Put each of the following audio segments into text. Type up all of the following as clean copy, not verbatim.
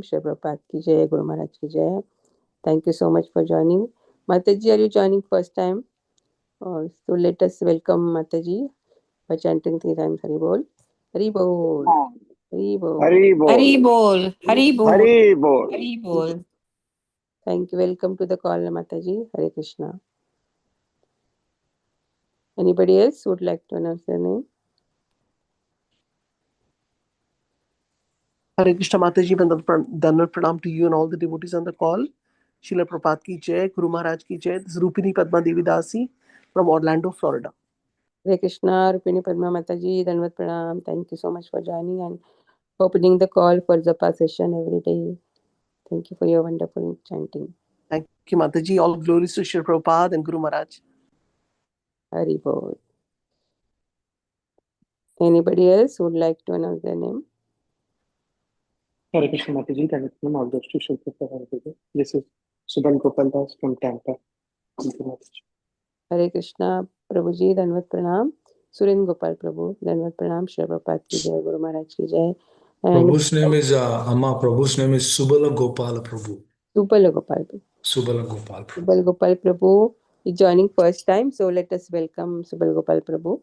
Shri Prabhupada ki jai, Guru Maharaj ki jai. Thank you so much for joining. Mataji, are you joining first time? So let us welcome Mataji by chanting 3 times Hari Bol. Hari Bol. Hari Bol. Hari Bol. Hari Bol. Hari Bol. Hari Bol. Hari Bol. Thank you. Welcome to the call, Mataji. Hare Krishna. Anybody else would like to announce their name? Hare Krishna Mataji, Dandavat Pranam to you and all the devotees on the call. Srila Prabhupada ki jai, Guru Maharaj ki jai. This is Rupini Padma Devi Dasi from Orlando, Florida. Hare Krishna, Rupini Padma Mataji, Dandavat Pranam. Thank you so much for joining and opening the call for Japa session every day. Thank you for your wonderful chanting. Thank you, Mataji. All glories to Srila Prabhupada and Guru Maharaj. Hari Bol. Anybody else would like to announce their name? Hare Krishna Mataji, thank you, all those to Shilpa. This is Subhan Gopal Das from Tampa. Thank you, Mataji. Hare Krishna, Prabhuji, Dandavat Pranam. Suren Gopal Prabhu, Dandavat Pranam. Shri Prabhupada ki jai, Guru Maharaj ki jai. And Prabhu's name is Amma. Prabhu's name is Subala Gopala Prabhu. Subala Gopal Prabhu. Subala Gopal Prabhu. Subal Gopal Prabhu is joining first time, so let us welcome Subal Gopal Prabhu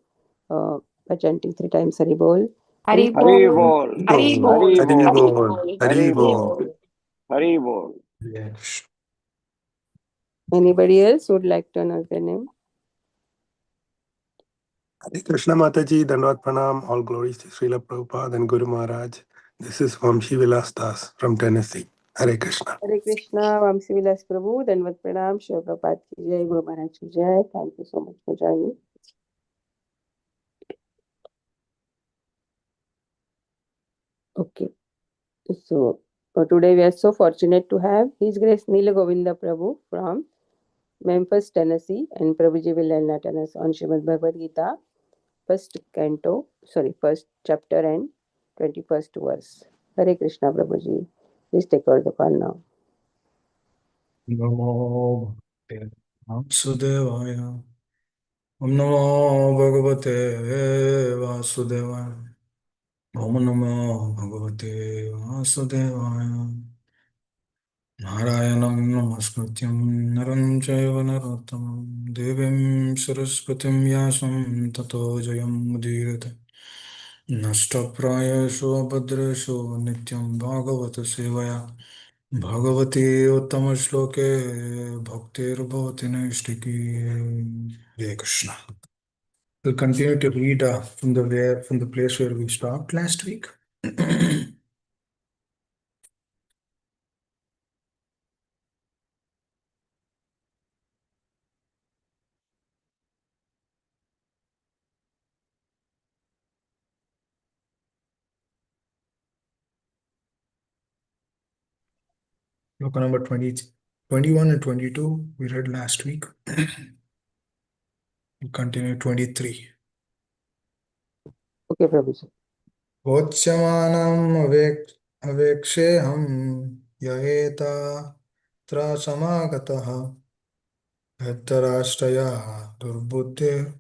by chanting 3 times Hari Bol. Hari Hari Bol. Bol. Hari Bol. Hari Hari Bol. Bol. Hari Bol. Hari Bol. Yes. Anybody else would like to announce their name? Hare Krishna Mataji, Dandavat Pranam, all glories to Srila Prabhupada and Guru Maharaj. This is Vamshi Vilas Das from Tennessee. Hare Krishna. Hare Krishna, Vamsi Vilas Prabhu, Dandavat Pranam, Shri Prabhupada ki jai, Guru Maharaj ki jai. Thank you so much for joining. Okay, so today we are so fortunate to have His Grace Neela Govinda Prabhu from Memphis, Tennessee, and Prabhuji will enlighten us on Srimad Bhagavad Gita, first chapter and 21st verse. Hare Krishna, Prabhuji. Please take over the call now. Namo Bhagavate Vasudevaya. Om Namo Bhagavate Vasudevaya. Om Namo Bhagavate Vasudevaya. Narayanam Namaskrityam Naram Chaiva Narottamam Devim Saraswatim Vyasam Tato Jayam Mudirate. Nashtaprayashu Bhadreshu Nityam Bhagavata Sevaya Bhagavati Uttama Shloke Bhaktir Bhavati Naishtiki. Hare Krishna. We'll continue to read from the place where we stopped last week. Look number 21 and 22 we read last week. We'll continue 23. Okay, Prabhuji. Vochamanam aveksheham yaeta trasamagataha Yattarashtaya durbuddhe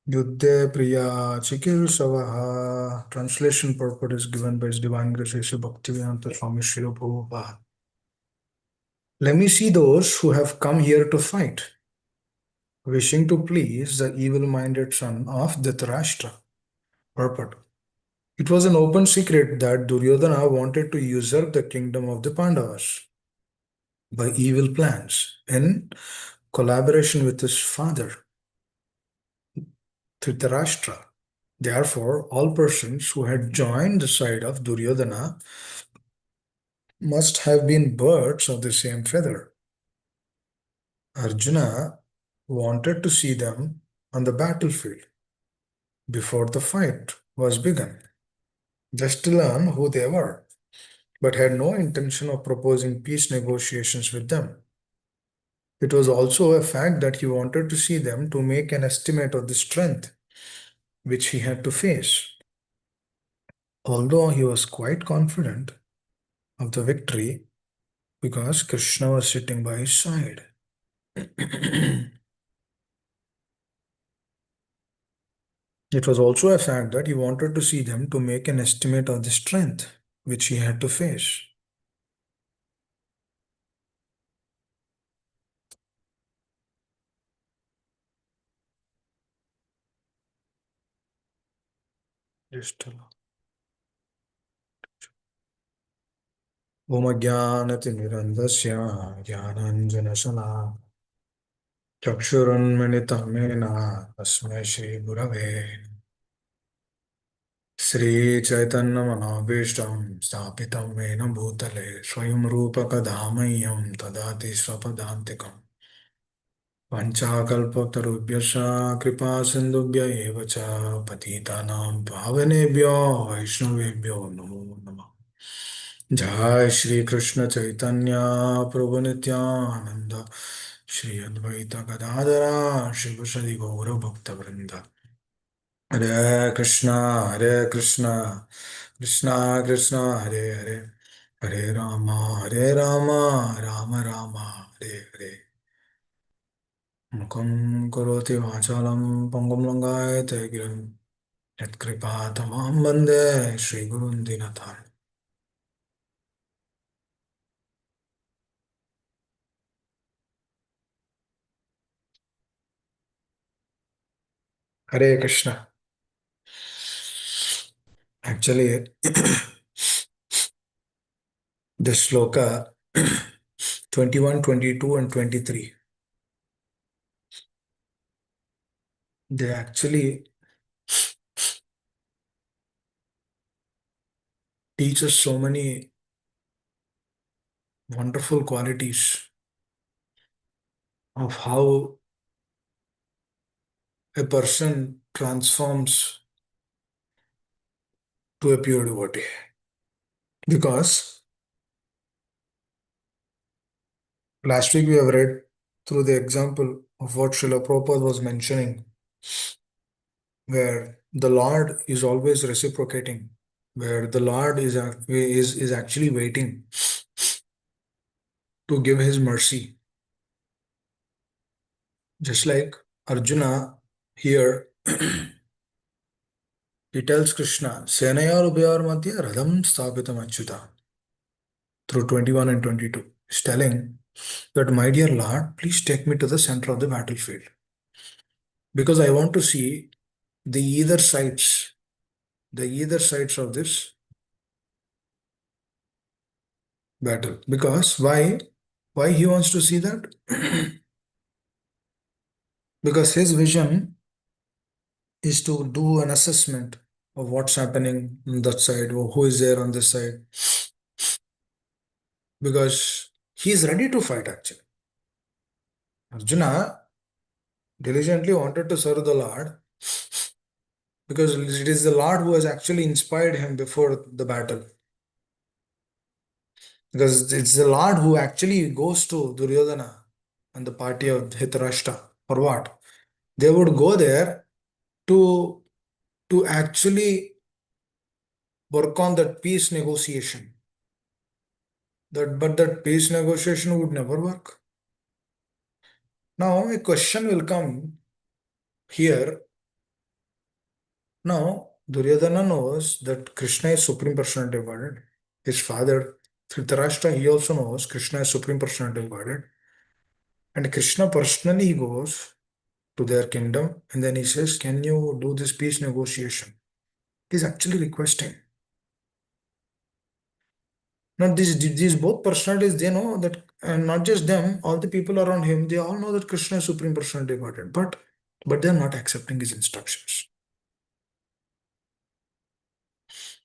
yuddhe priya chikilsavaha. Translation purport is given by His Divine Grace Sri Bhaktivedanta Swami Srila Prabhupada. Let me see those who have come here to fight, wishing to please the evil-minded son of Dhritarashtra. Purport. It was an open secret that Duryodhana wanted to usurp the kingdom of the Pandavas by evil plans in collaboration with his father, Dhritarashtra. Therefore, all persons who had joined the side of Duryodhana must have been birds of the same feather. Arjuna wanted to see them on the battlefield before the fight was begun, just to learn who they were, but had no intention of proposing peace negotiations with them. It was also a fact that he wanted to see them to make an estimate of the strength which he had to face. Although he was quite confident of the victory because Krishna was sitting by his side. It was also a fact that he wanted to see them to make an estimate of the strength which he had to face. Just allow. Om Ajnanatimirandasya Jnananjanasala Chakshurunmilitam Mena Tasmai Shri Gurave Shri Chaitanya Manobhishtam Sthapitam Mena Bhutale Swayam Rupaka Dhamayam Tadati Swapadantikam Panchakalpatarubhyascha Kripa Sindhubhya Evacha Patitanam Pavanebhyo Vaishnavebhyo Namo Namah Jai Shri Krishna Chaitanya Prabhu Nityananda Shri Advaita Gadadara Shivasadi Gaura Bhakta Vrinda Hare Krishna Krishna Krishna Hare Hare Hare Rama Rama Rama Hare Hare Mukam Karoti Vachalam Pangam Langayate Giram Yatkripa Tamam Bande Shri Gurun Dinathan Hare Krishna. Actually, this sloka 21, 22, and 23, they actually teach us so many wonderful qualities of how a person transforms to a pure devotee. Because last week we have read through the example of what Srila Prabhupada was mentioning, where the Lord is always reciprocating, where the Lord is actually waiting to give his mercy. Just like Arjuna here, he tells Krishna, Senayor Ubhayor Madhya Radham Sthapitam Achyuta, through 21 and 22. He's telling that, my dear Lord, please take me to the center of the battlefield. Because I want to see the either sides of this battle. Because why? Why he wants to see that? Because his vision is to do an assessment of what's happening on that side, or who is there on this side. Because he is ready to fight actually. Arjuna diligently wanted to serve the Lord because it is the Lord who has actually inspired him before the battle. Because it's the Lord who actually goes to Duryodhana and the party of Dhritarashtra. For what? They would go there to actually work on that peace negotiation. But that peace negotiation would never work. Now a question will come here. Now Duryodhana knows that Krishna is Supreme Personality of Godhead. His father Dhritarashtra, he also knows Krishna is Supreme Personality of Godhead. And Krishna personally goes to their kingdom and then he says, can you do this peace negotiation? He's actually requesting. Now these both personalities, they know that, and not just them, all the people around him, they all know that Krishna is Supreme Personality of Godhead, but they're not accepting his instructions.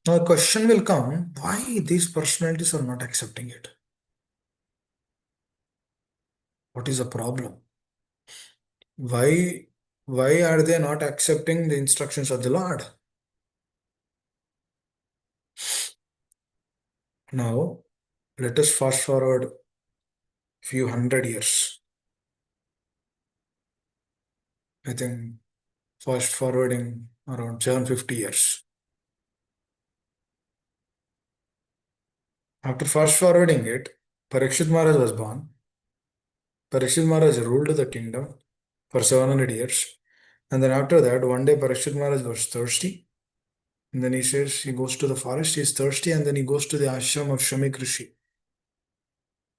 Now a question will come, why these personalities are not accepting it? What is the problem? Why are they not accepting the instructions of the Lord? Now let us fast forward few hundred years. I think fast forwarding around 750 years. After fast forwarding it, Parikshit Maharaj was born. Parikshit Maharaj ruled the kingdom for 700 years. And then after that, one day Parikshit Maharaj was thirsty. And then he says he goes to the forest, he's thirsty, and then he goes to the ashram of Shamik Rishi.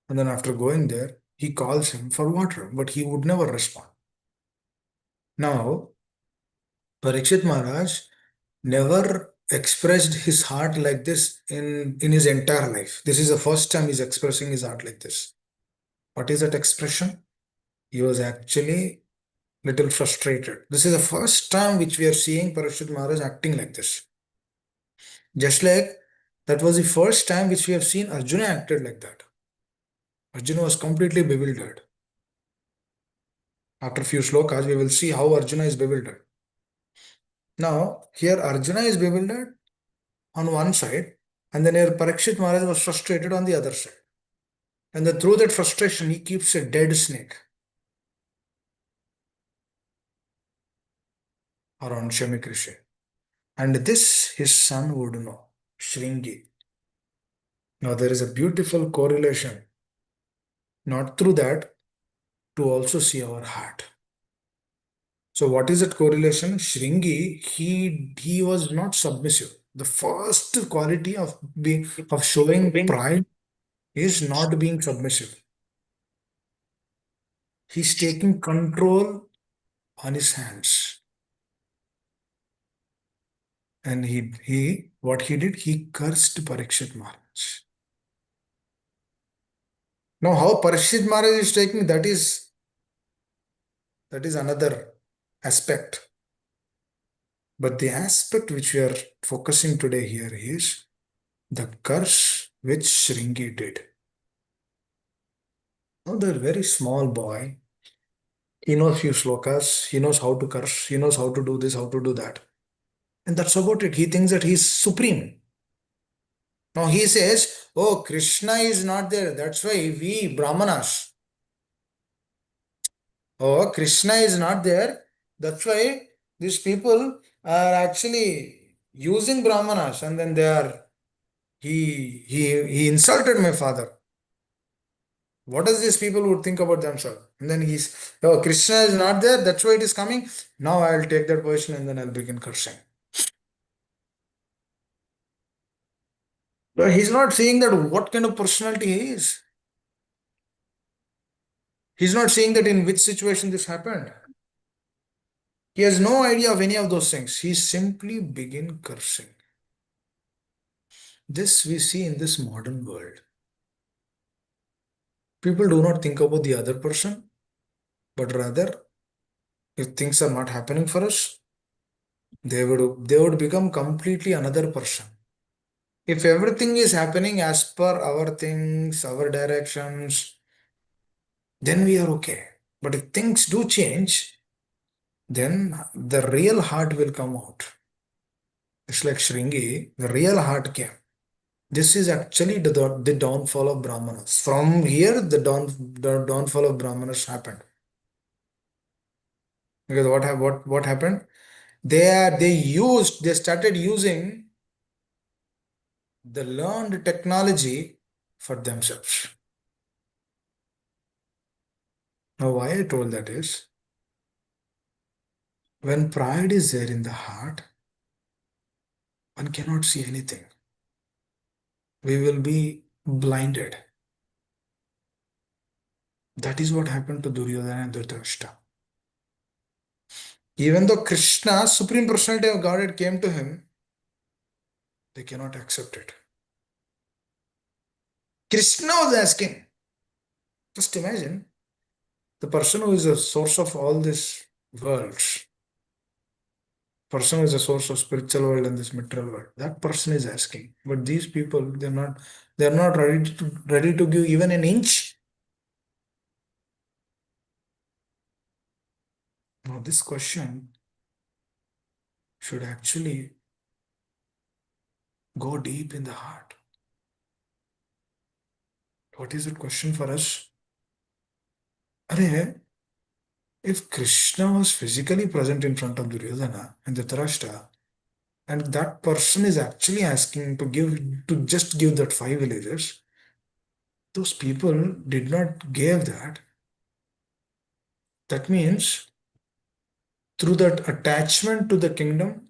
And then after going there, he calls him for water, but he would never respond. Now, Parikshit Maharaj never expressed his heart like this in his entire life. This is the first time he's expressing his heart like this. What is that expression? He was actually little frustrated. This is the first time which we are seeing Parikshit Maharaj acting like this. Just like that was the first time which we have seen Arjuna acted like that. Arjuna was completely bewildered. After a few slokas, we will see how Arjuna is bewildered. Now, here Arjuna is bewildered on one side, and then here Parikshit Maharaj was frustrated on the other side. And then through that frustration, he keeps a dead snake around Shamik Rishi. And this his son would know, Shringi. Now, there is a beautiful correlation, not through that, to also see our heart. So, what is that correlation? Shringi, he was not submissive. The first quality of showing pride is not being submissive. He's taking control on his hands. And what he did, he cursed Parikshit Maharaj. Now, how Parikshit Maharaj is taking, that is another aspect. But the aspect which we are focusing today here is the curse which Shringi did. Now, the very small boy, he knows few slokas, he knows how to curse, he knows how to do this, how to do that. And that's about it. He thinks that he's supreme. Now he says, oh, Krishna is not there. That's why we Brahmanas. Oh, Krishna is not there. That's why these people are actually using Brahmanas, and then he insulted my father. What does these people would think about themselves? And then oh, Krishna is not there. That's why it is coming. Now I'll take that position and then I'll begin cursing. But he's not seeing that what kind of personality he is. He's not seeing that in which situation this happened. He has no idea of any of those things. He simply begin cursing. This we see in this modern world. People do not think about the other person, but rather, if things are not happening for us, they would become completely another person. If everything is happening as per our things, our directions, then we are okay. But if things do change, then the real heart will come out. It's like Shringi, the real heart came. This is actually the downfall of Brahmanas. From here, the downfall of Brahmanas happened. Because what happened? They started using the learned technology for themselves. Now, why I told that is, when pride is there in the heart, one cannot see anything. We will be blinded. That is what happened to Duryodhana and Dhritarashtra. Even though Krishna, Supreme Personality of Godhead, came to him, they cannot accept it. Krishna was asking, just imagine, the person who is the source of all these worlds, person who is the source of spiritual world and this material world, that person is asking. But these people, they're not ready to give even an inch. Now, this question should actually go deep in the heart. What is the question for us? If Krishna was physically present in front of Duryodhana and Dhritarashtra, and that person is actually asking to just give that 5 villages, those people did not give that. That means through that attachment to the kingdom,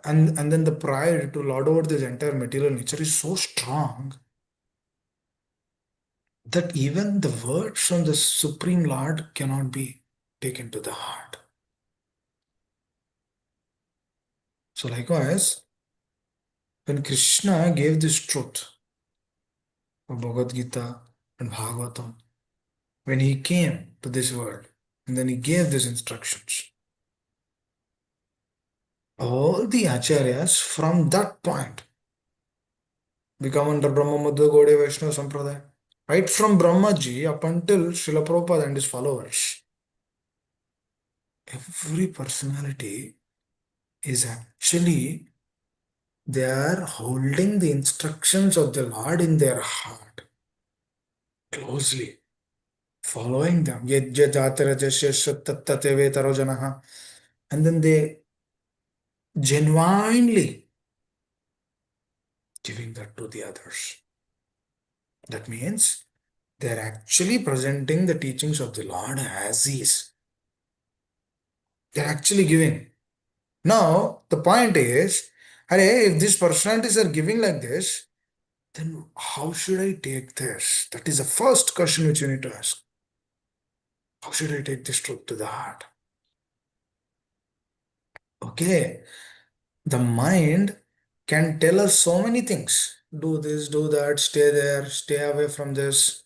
and then the pride to lord over this entire material nature is so strong that even the words from the Supreme Lord cannot be taken to the heart. So likewise, when Krishna gave this truth of Bhagavad Gita and Bhagavatam, when he came to this world and then he gave these instructions, all the acharyas from that point become under Brahma Madhva Gaudiya Vaishnava Sampradaya. Right from Brahmaji up until Srila Prabhupada and his followers, every personality is actually, they are holding the instructions of the Lord in their heart closely, following them. And then they genuinely giving that to the others. That means they're actually presenting the teachings of the Lord as is. They're actually giving. Now, the point is, if these personalities are giving like this, then how should I take this? That is the first question which you need to ask. How should I take this truth to the heart? Okay, the mind can tell us so many things. Do this, do that, stay there, stay away from this.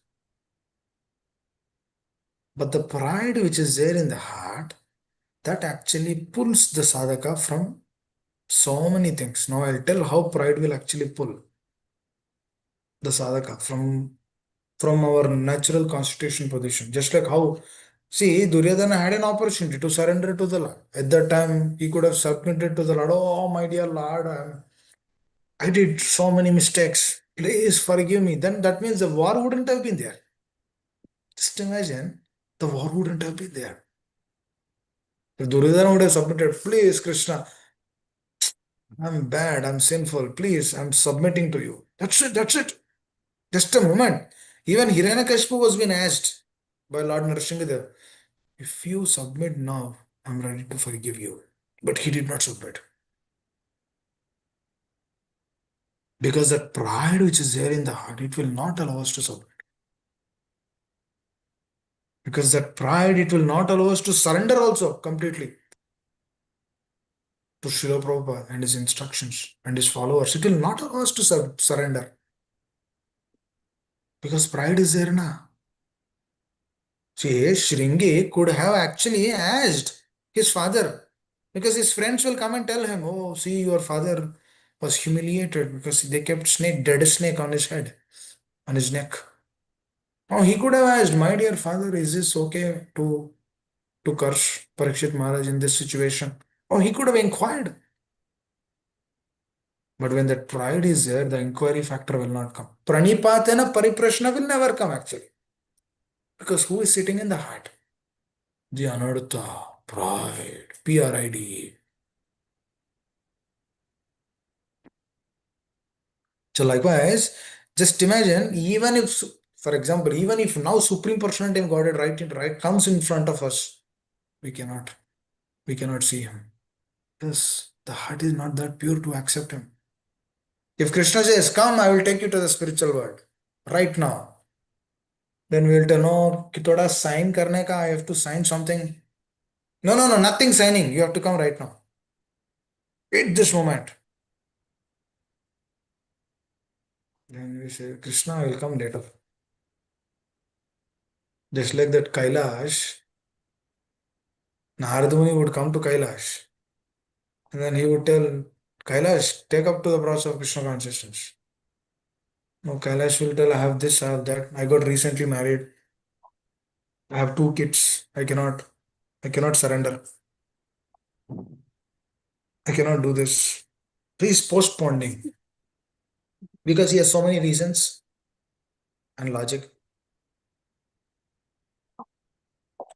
But the pride which is there in the heart, that actually pulls the sadhaka from so many things. Now I'll tell how pride will actually pull the sadhaka from our natural constitution position. Just like how, see, Duryodhana had an opportunity to surrender to the Lord. At that time, he could have submitted to the Lord. Oh, my dear Lord, I did so many mistakes. Please forgive me. Then that means the war wouldn't have been there. Just imagine, the war wouldn't have been there. If Duryodhana would have submitted, please, Krishna, I'm bad, I'm sinful, please, I'm submitting to you. That's it, that's it. Just a moment. Even Hiranyakashipu was being asked by Lord Nrsimhadev, if you submit now, I'm ready to forgive you. But he did not submit. Because that pride which is there in the heart, it will not allow us to submit. Because that pride, it will not allow us to surrender also completely to Srila Prabhupada and his instructions and his followers. It will not allow us to surrender. Because pride is there now. See, Shringi could have actually asked his father, because his friends will come and tell him, oh, see, your father was humiliated because they kept dead snake on his head, on his neck. Oh, he could have asked, my dear father, is this okay to curse Parikshit Maharaj in this situation? Oh, he could have inquired. But when that pride is there, the inquiry factor will not come. Pranipatena pariprashna will never come actually. Because who is sitting in the heart? The anartha, pride, PRID. So likewise, just imagine, even if, for example, even if now Supreme Personality of Godhead right comes in front of us, we cannot see him. Because the heart is not that pure to accept him. If Krishna says, come, I will take you to the spiritual world, right now, then we will tell, no, कि थोड़ा sign करने का, I have to sign something. No, nothing signing. You have to come right now. At this moment. Then we say, Krishna will come later. Just like that Kailash, Narada Muni would come to Kailash. And then he would tell, Kailash, take up to the process of Krishna consciousness. No, Kailash will tell, I have this, I have that. I got recently married. I have 2 kids. I cannot surrender. I cannot do this. He is postponing because he has so many reasons and logic.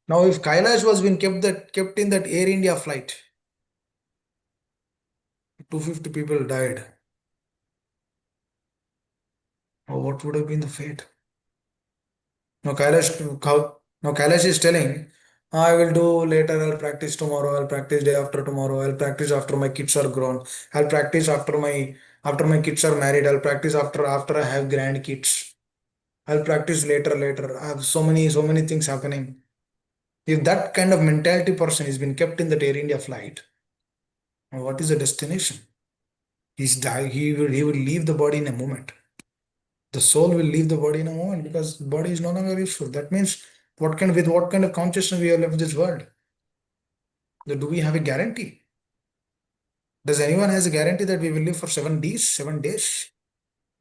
Now, if Kailash was being kept in that Air India flight, 250 people died. Now, what would have been the fate? Now Kailash is telling, I will do later, I'll practice tomorrow, I'll practice day after tomorrow, I'll practice after my kids are grown, I'll practice after my kids are married, I'll practice after I have grandkids. I'll practice later. I have so many things happening. If that kind of mentality person has been kept in that Air India flight, what is the destination? He will leave the body in a moment. The soul will leave the body in a moment because the body is no longer useful. That means what kind of consciousness we have left this world? Do we have a guarantee? Does anyone has a guarantee that we will live for 7 days? 7 days?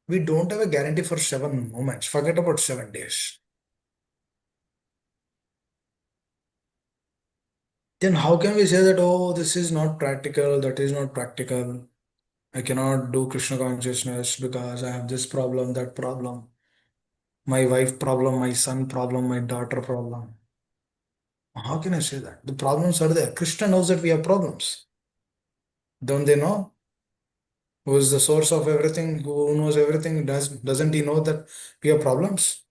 We don't have a guarantee for 7 moments. Forget about 7 days. Then how can we say that, oh, this is not practical, that is not practical? I cannot do Krishna consciousness because I have this problem, that problem, my wife problem, my son problem, my daughter problem. How can I say that? The problems are there. Krishna knows that we have problems. Don't they know? Who is the source of everything? Who knows everything? Doesn't he know that we have problems?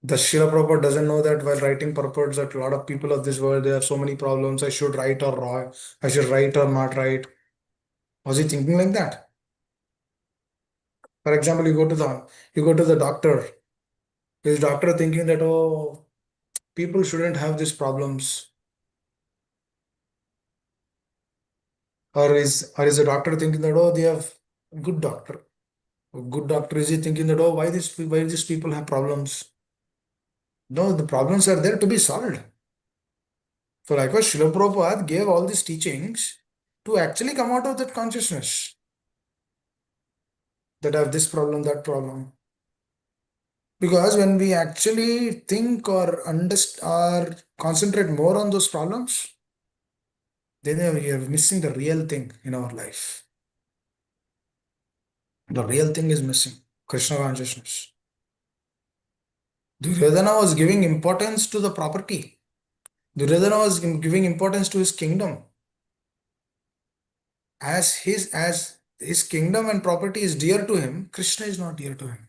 The Srila Prabhupada doesn't know that while writing purports that a lot of people of this world, they have so many problems. I should write or write. I should write or not write. Was he thinking like that? For example, you go to the doctor. Is doctor thinking that, oh, people shouldn't have these problems? Or is the doctor thinking that, oh, they have good doctor? A good doctor, is he thinking that, oh, why these people have problems? No, the problems are there to be solved. So likewise, Srila Prabhupada gave all these teachings to actually come out of that consciousness that I have this problem, that problem. Because when we actually think or understand or concentrate more on those problems, then we are missing the real thing in our life. The real thing is missing, Krishna consciousness. Duryodhana was giving importance to the property. Duryodhana was giving importance to his kingdom. As his kingdom and property is dear to him, Krishna is not dear to him.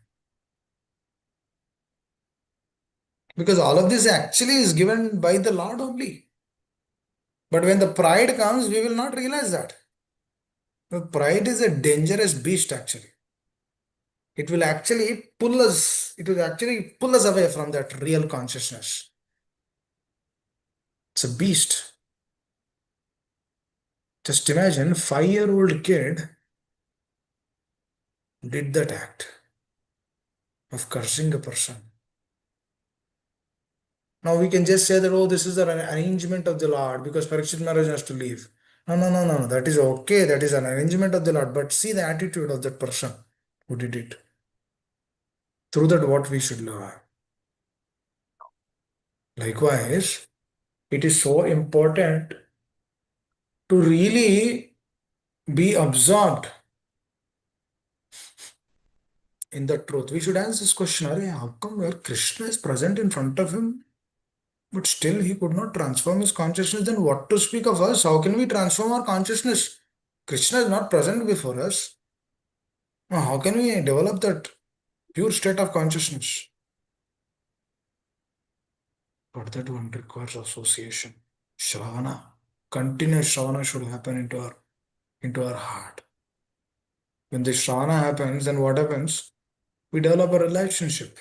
Because all of this actually is given by the Lord only. But when the pride comes, we will not realize that. The pride is a dangerous beast actually. It will actually pull us away from that real consciousness. It's a beast. Just imagine 5-year-old kid did that act of cursing a person. Now we can just say that, oh, this is an arrangement of the Lord because Parikshit Maharaj has to leave. No. That is okay. That is an arrangement of the Lord. But see the attitude of that person who did it. Through that, what we should learn. Likewise, it is so important to really be absorbed in the truth. We should answer this question, how come where Krishna is present in front of him, but still he could not transform his consciousness? Then what to speak of us? How can we transform our consciousness? Krishna is not present before us. Now, how can we develop that pure state of consciousness? But that one requires association. Shravana. Continuous Shravana should happen into our heart. When this Shravana happens, then what happens? We develop a relationship.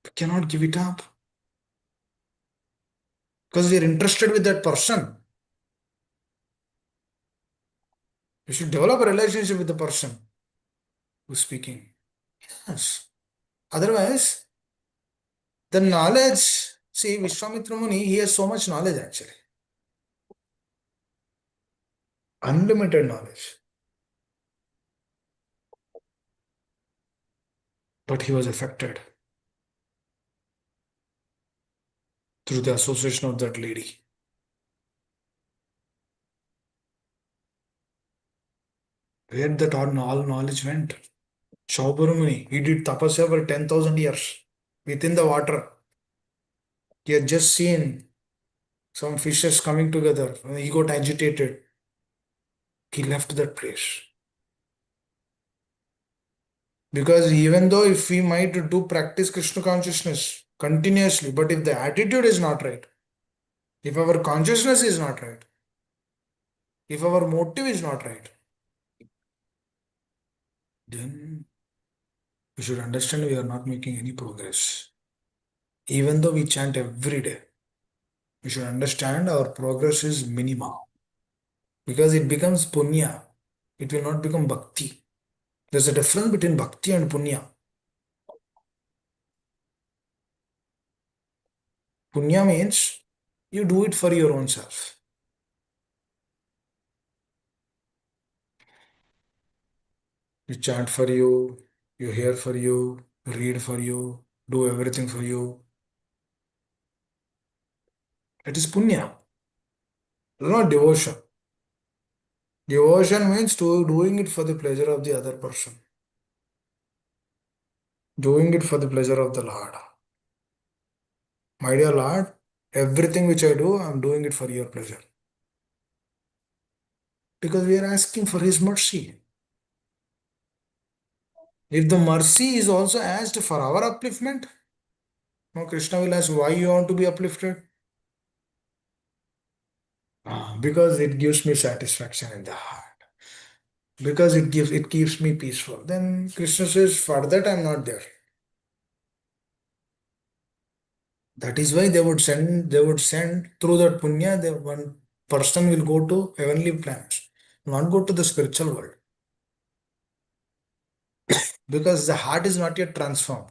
We cannot give it up. Because we are interested with that person. You should develop a relationship with the person who's speaking. Yes. Otherwise, the knowledge, see, Vishwamitra Muni, he has so much knowledge actually. Unlimited knowledge. But he was affected through the association of that lady. Where that all knowledge went? Shaubarumuni, he did tapasya for 10,000 years within the water. He had just seen some fishes coming together. He got agitated. He left that place. Because even though if we might do practice Krishna consciousness, continuously. But if the attitude is not right, if our consciousness is not right, if our motive is not right, then we should understand we are not making any progress. Even though we chant every day, we should understand our progress is minimal because it becomes punya. It will not become bhakti. There's a difference between bhakti and punya. Punya means you do it for your own self. You chant for you, you hear for you, read for you, do everything for you. It is punya. It is not devotion. Devotion means doing it for the pleasure of the other person. Doing it for the pleasure of the Lord. My dear Lord, everything which I do, I'm doing it for your pleasure. Because we are asking for His mercy. If the mercy is also asked for our upliftment, now Krishna will ask, why you want to be uplifted? Because it gives me satisfaction in the heart. Because it keeps me peaceful. Then Krishna says, for that I'm not there. That is why they would send through that punya, one person will go to heavenly planets, not go to the spiritual world. Because the heart is not yet transformed.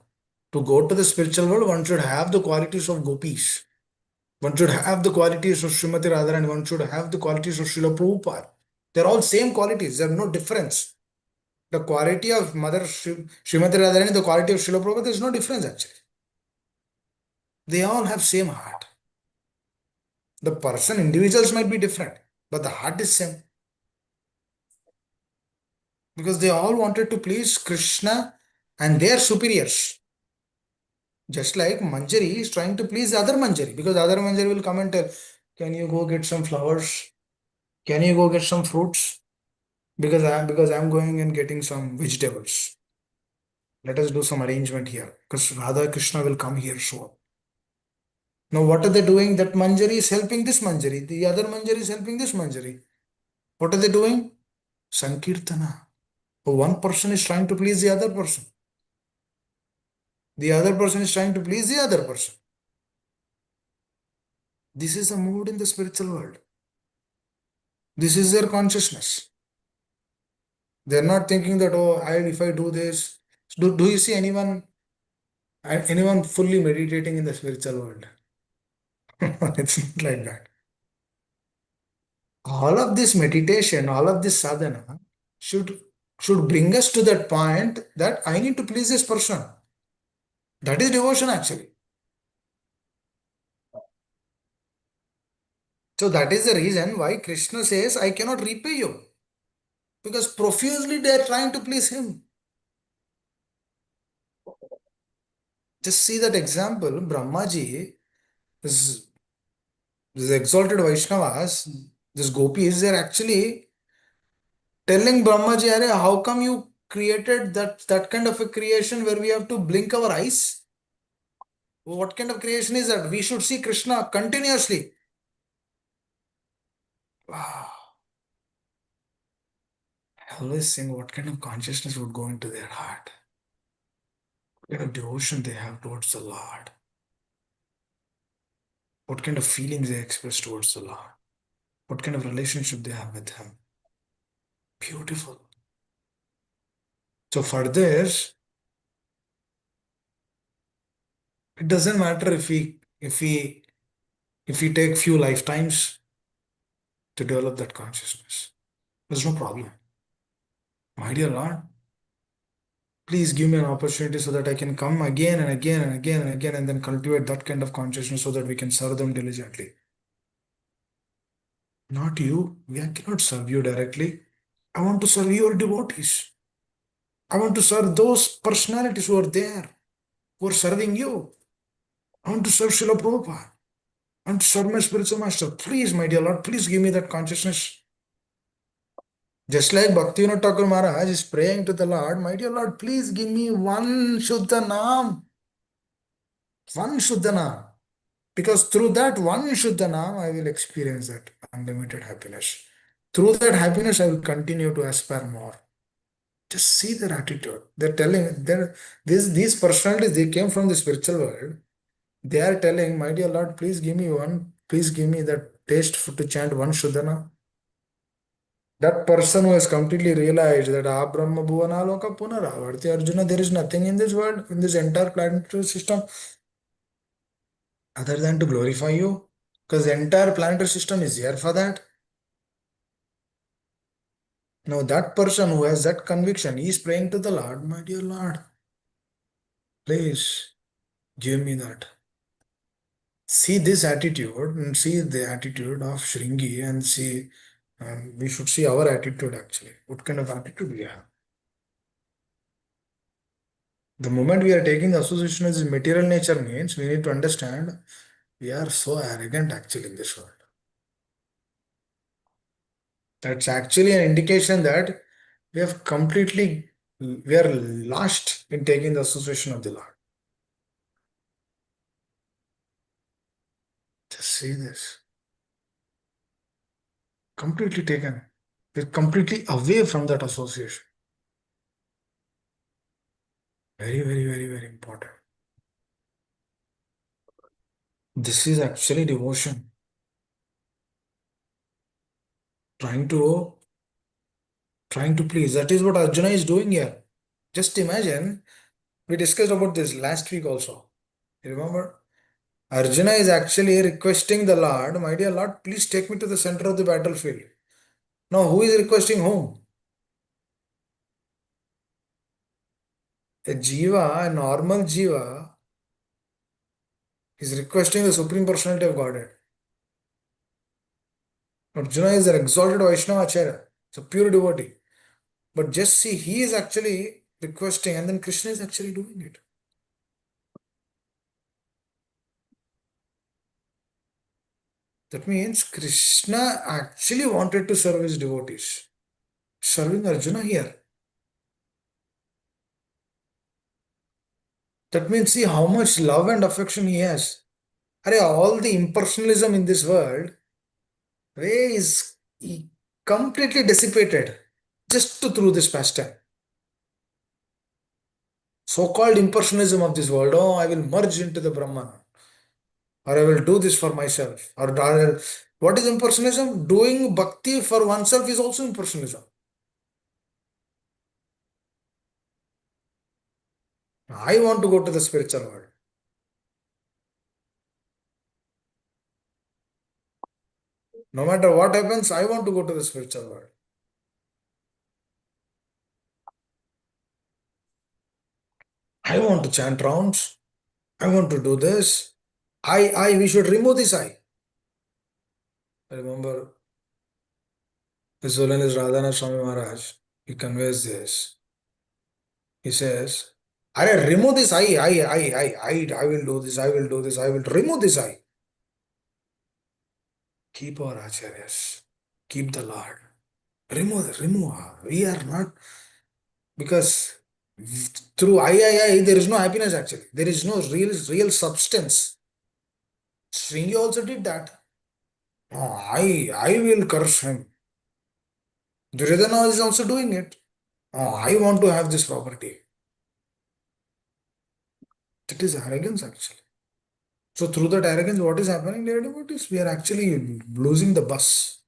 To go to the spiritual world, one should have the qualities of gopis. One should have the qualities of Srimati Radharani, one should have the qualities of Srila Prabhupada. They're all same qualities, there's no difference. The quality of Mother Srimati Radharani, the quality of Srila Prabhupada, there's no difference actually. They all have same heart. The person, individuals might be different, but the heart is same. Because they all wanted to please Krishna and their superiors. Just like Manjari is trying to please the other Manjari, because the other Manjari will come and tell, can you go get some flowers? Can you go get some fruits? Because I'm going and getting some vegetables. Let us do some arrangement here. Because Radha Krishna will come here soon. Now what are they doing? That Manjari is helping this Manjari. The other Manjari is helping this Manjari. What are they doing? Sankirtana. One person is trying to please the other person. The other person is trying to please the other person. This is a mood in the spiritual world. This is their consciousness. They're not thinking that, oh, if I do this. Do you see anyone fully meditating in the spiritual world? It's not like that. All of this meditation, all of this sadhana should bring us to that point that I need to please this person. That is devotion actually. So that is the reason why Krishna says, I cannot repay you. Because profusely they are trying to please him. Just see that example. Brahmaji, this exalted Vaishnavas, this gopis, they're actually telling Brahmaji, Arey, how come you created that kind of a creation where we have to blink our eyes? What kind of creation is that? We should see Krishna continuously. Wow. I always think what kind of consciousness would go into their heart. What kind of devotion they have towards the Lord. What kind of feelings they express towards the Lord. What kind of relationship they have with Him. Beautiful. So for this, it doesn't matter if we take few lifetimes to develop that consciousness. There's no problem. My dear Lord, please give me an opportunity so that I can come again and again and again and again and then cultivate that kind of consciousness so that we can serve them diligently. Not you. I cannot serve you directly. I want to serve your devotees. I want to serve those personalities who are there, who are serving you. I want to serve Srila Prabhupada. I want to serve my spiritual master. Please, my dear Lord, please give me that consciousness. Just like Bhaktivinoda Thakur Maharaj is praying to the Lord, my dear Lord, please give me one Shuddha Naam. One Shuddhanam. Because through that one Shuddhanam, I will experience that unlimited happiness. Through that happiness, I will continue to aspire more. Just see their attitude. They're telling, these personalities, they came from the spiritual world. They are telling, my dear Lord, please give me that taste to chant one Shuddhana. That person who has completely realized that Abrahma Bhuvanaloka Punaravarti Arjuna, there is nothing in this world, in this entire planetary system, other than to glorify you. Because the entire planetary system is here for that. Now that person who has that conviction, he is praying to the Lord, my dear Lord, please give me that. See this attitude and see the attitude of Shringi and see, we should see our attitude actually. What kind of attitude we have? The moment we are taking the association as material nature means we need to understand we are so arrogant actually in this world. That's actually an indication that we are lost in taking the association of the Lord. Just see this. Completely taken. We're completely away from that association. Very, very, very, very important. This is actually devotion. Trying to please. That is what Arjuna is doing here. Just imagine, we discussed about this last week also. You remember? Arjuna is actually requesting the Lord, my dear Lord, please take me to the center of the battlefield. Now, who is requesting whom? A jiva, a normal jiva, is requesting the Supreme Personality of Godhead. Arjuna is an exalted Vaishnava Acharya. It's a pure devotee. But just see, he is actually requesting, and then Krishna is actually doing it. That means Krishna actually wanted to serve his devotees, serving Arjuna here. That means see how much love and affection he has. All the impersonalism in this world is completely dissipated just through this pastime. So-called impersonalism of this world, I will merge into the Brahman, or I will do this for myself. Or what is impersonalism? Doing bhakti for oneself is also impersonalism. I want to go to the spiritual world. No matter what happens, I want to go to the spiritual world. I want to chant rounds. I want to do this. We should remove this I. I remember His Holiness Radhanath Swami Maharaj, he conveys this. He says, remove this I will do this, I will do this, I will remove this I. Keep our acharyas, keep the Lord. Remove. We are not, because through there is no happiness actually. There is no real substance. Sringi also did that. I will curse him. Duryodhana is also doing it. I want to have this property. That is arrogance actually. So through that arrogance, what is happening, dear devotees? We are actually losing the bus.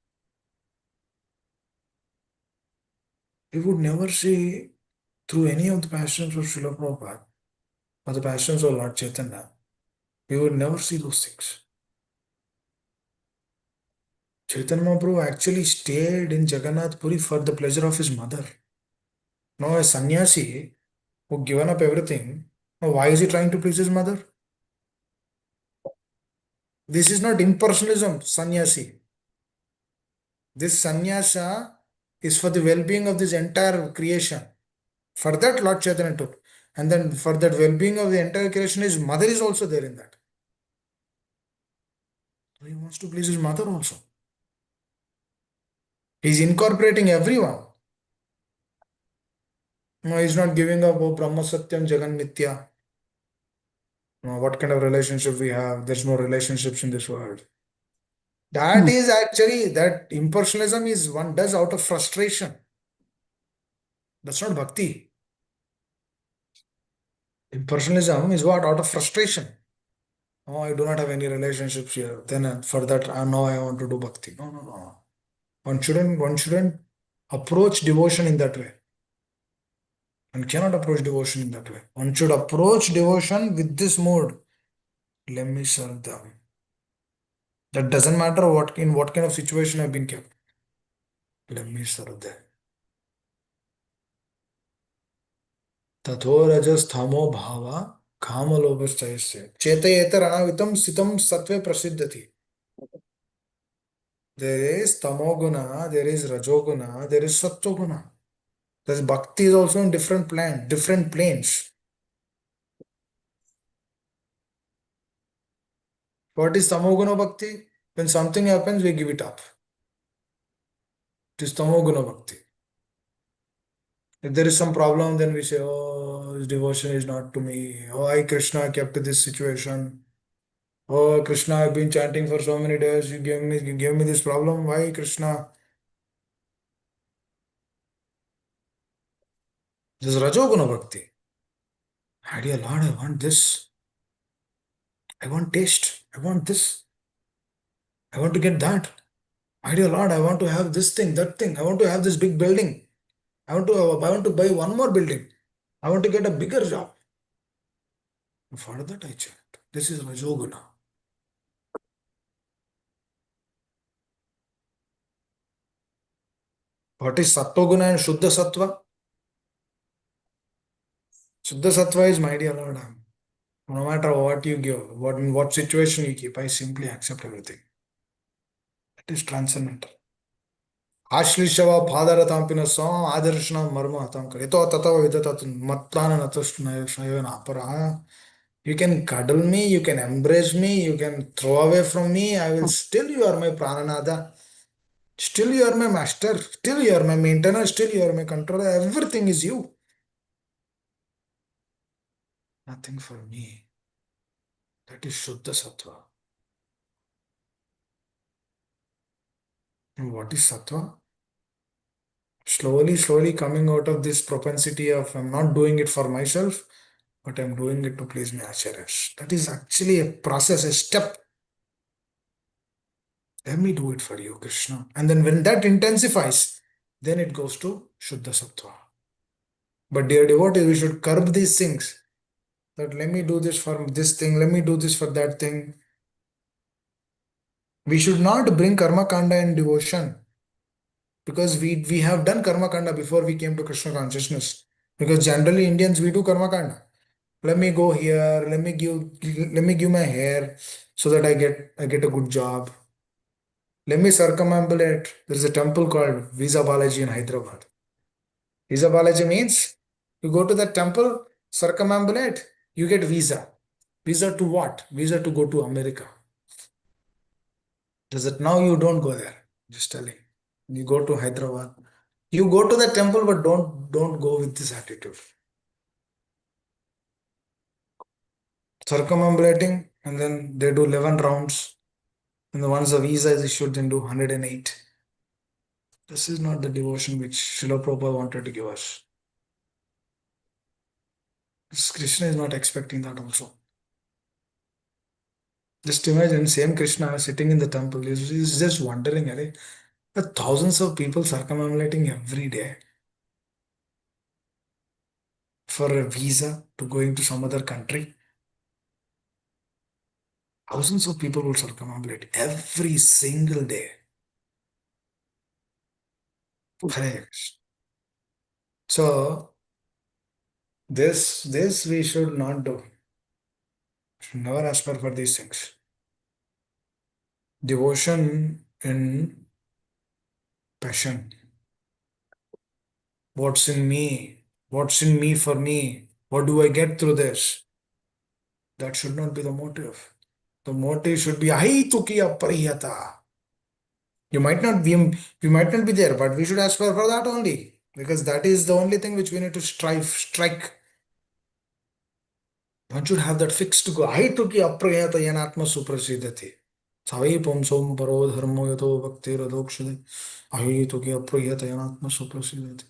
We would never see through any of the passions of Srila Prabhupada or the passions of Lord Chaitanya. We would never see those things. Chaitanya Mahaprabhu actually stayed in Jagannath Puri for the pleasure of his mother. Now a sannyasi who given up everything, now why is he trying to please his mother? This is not impersonalism, sannyasi. This sannyasa is for the well-being of this entire creation. For that, Lord Chaitanya took. And then for that well-being of the entire creation, his mother is also there in that. So he wants to please his mother also. He's incorporating everyone. No, he's not giving up, Brahma Satyam Jagan Nitya. What kind of relationship we have? There's no relationships in this world. That is actually, that impersonalism is one does out of frustration. That's not bhakti. Impersonalism is what? Out of frustration. Oh, I do not have any relationships here. Then for that, now I want to do bhakti. No, no, no. One shouldn't approach devotion in that way. One cannot approach devotion in that way. One should approach devotion with this mode. Let me serve them. That doesn't matter in what kind of situation I've been kept. Let me serve them. Tatho rajas thamo bhava kama lobhastayasya chetayeta ranavitam sitam satve prasiddhati. There is tamoguna, there is rajoguna, there is sattoguna. There's bhakti is also in different planes. What is tamoguna bhakti? When something happens, we give it up. It is tamoguna bhakti. If there is some problem, then we say, oh, this devotion is not to me. Oh, I, Krishna, kept this situation. Oh, Krishna, I've been chanting for so many days. You gave me this problem. Why, Krishna? This is Rajoguna Bhakti. Dear Lord, I want this. I want taste. I want this. I want to get that. Dear Lord, I want to have this thing, that thing. I want to have this big building. I want to buy one more building. I want to get a bigger job. For that I chant. This is Rajoguna. What is Sattoguna and Shuddha Sattva? Shuddha Sattva is, my dear Lord, no matter what you give, in what situation you keep, I simply accept everything. That is transcendental. Ashlishava Padaratampinas Sam Adarshana Marma Atamka. Ito Tatav Vidatatun Matlana Natushnayana Apara. You can cuddle me, you can embrace me, you can throw away from me. I will still, you are my Prananada. Still, you are my master. Still, you are my maintainer. Still, you are my controller. Everything is you. Nothing for me. That is Shuddha Sattva. And what is Sattva? Slowly coming out of this propensity of I'm not doing it for myself, but I'm doing it to please my acharyas. That is actually a process, a step. Let me do it for you, Krishna. And then when that intensifies, then it goes to Shuddha Sattva. But dear devotees, we should curb these things. That let me do this for this thing, let me do this for that thing. We should not bring karma kanda in devotion, because we have done karma kanda before we came to Krishna consciousness. Because generally Indians, we do karma kanda. Let me go here, let me give my hair so that I get a good job. Let me circumambulate. There is a temple called Visa Balaji in Hyderabad. Visa Balaji means you go to the temple, circumambulate, you get visa. Visa to what? Visa to go to America. Does it now? You don't go there. Just telling. You go to Hyderabad. You go to the temple, but don't go with this attitude. Circumambulating, and then they do 11 rounds. And once the visa is issued, then do 108. This is not the devotion which Srila Prabhupada wanted to give us. Krishna is not expecting that also. Just imagine same Krishna sitting in the temple. He's just wondering, there are thousands of people circumambulating every day for a visa to going to some other country. Thousands of people will circumambulate every single day. Hare Krishna. So this we should not do. Should never aspire for these things. Devotion in passion. What's in me? What's in me for me? What do I get through this? That should not be the motive. The motive should be Ahitukiya Pariyata. We might not be there, but we should aspire for that only. Because that is the only thing which we need to strike. One should have that fixed goal. Ahituki aprayata yanatma suprasidati. Savai pumsom paro dharmo yato bhakti radokshade. Ahituki aprayata yanatma suprasidati.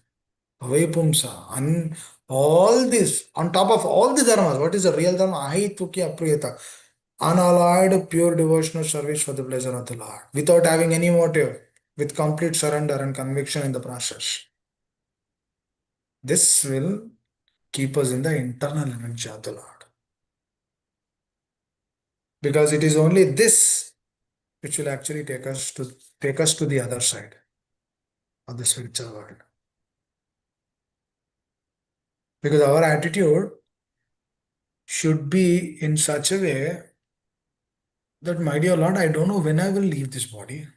Savai pumsa. And all this, on top of all the dharmas, what is the real dharma? Ahituki aprayata. Unalloyed, pure devotional service for the pleasure of the Lord. Without having any motive. With complete surrender and conviction in the process. This will keep us in the internal energy of the Lord. Because it is only this which will actually take us to the other side of the spiritual world. Because our attitude should be in such a way that, my dear Lord, I don't know when I will leave this body.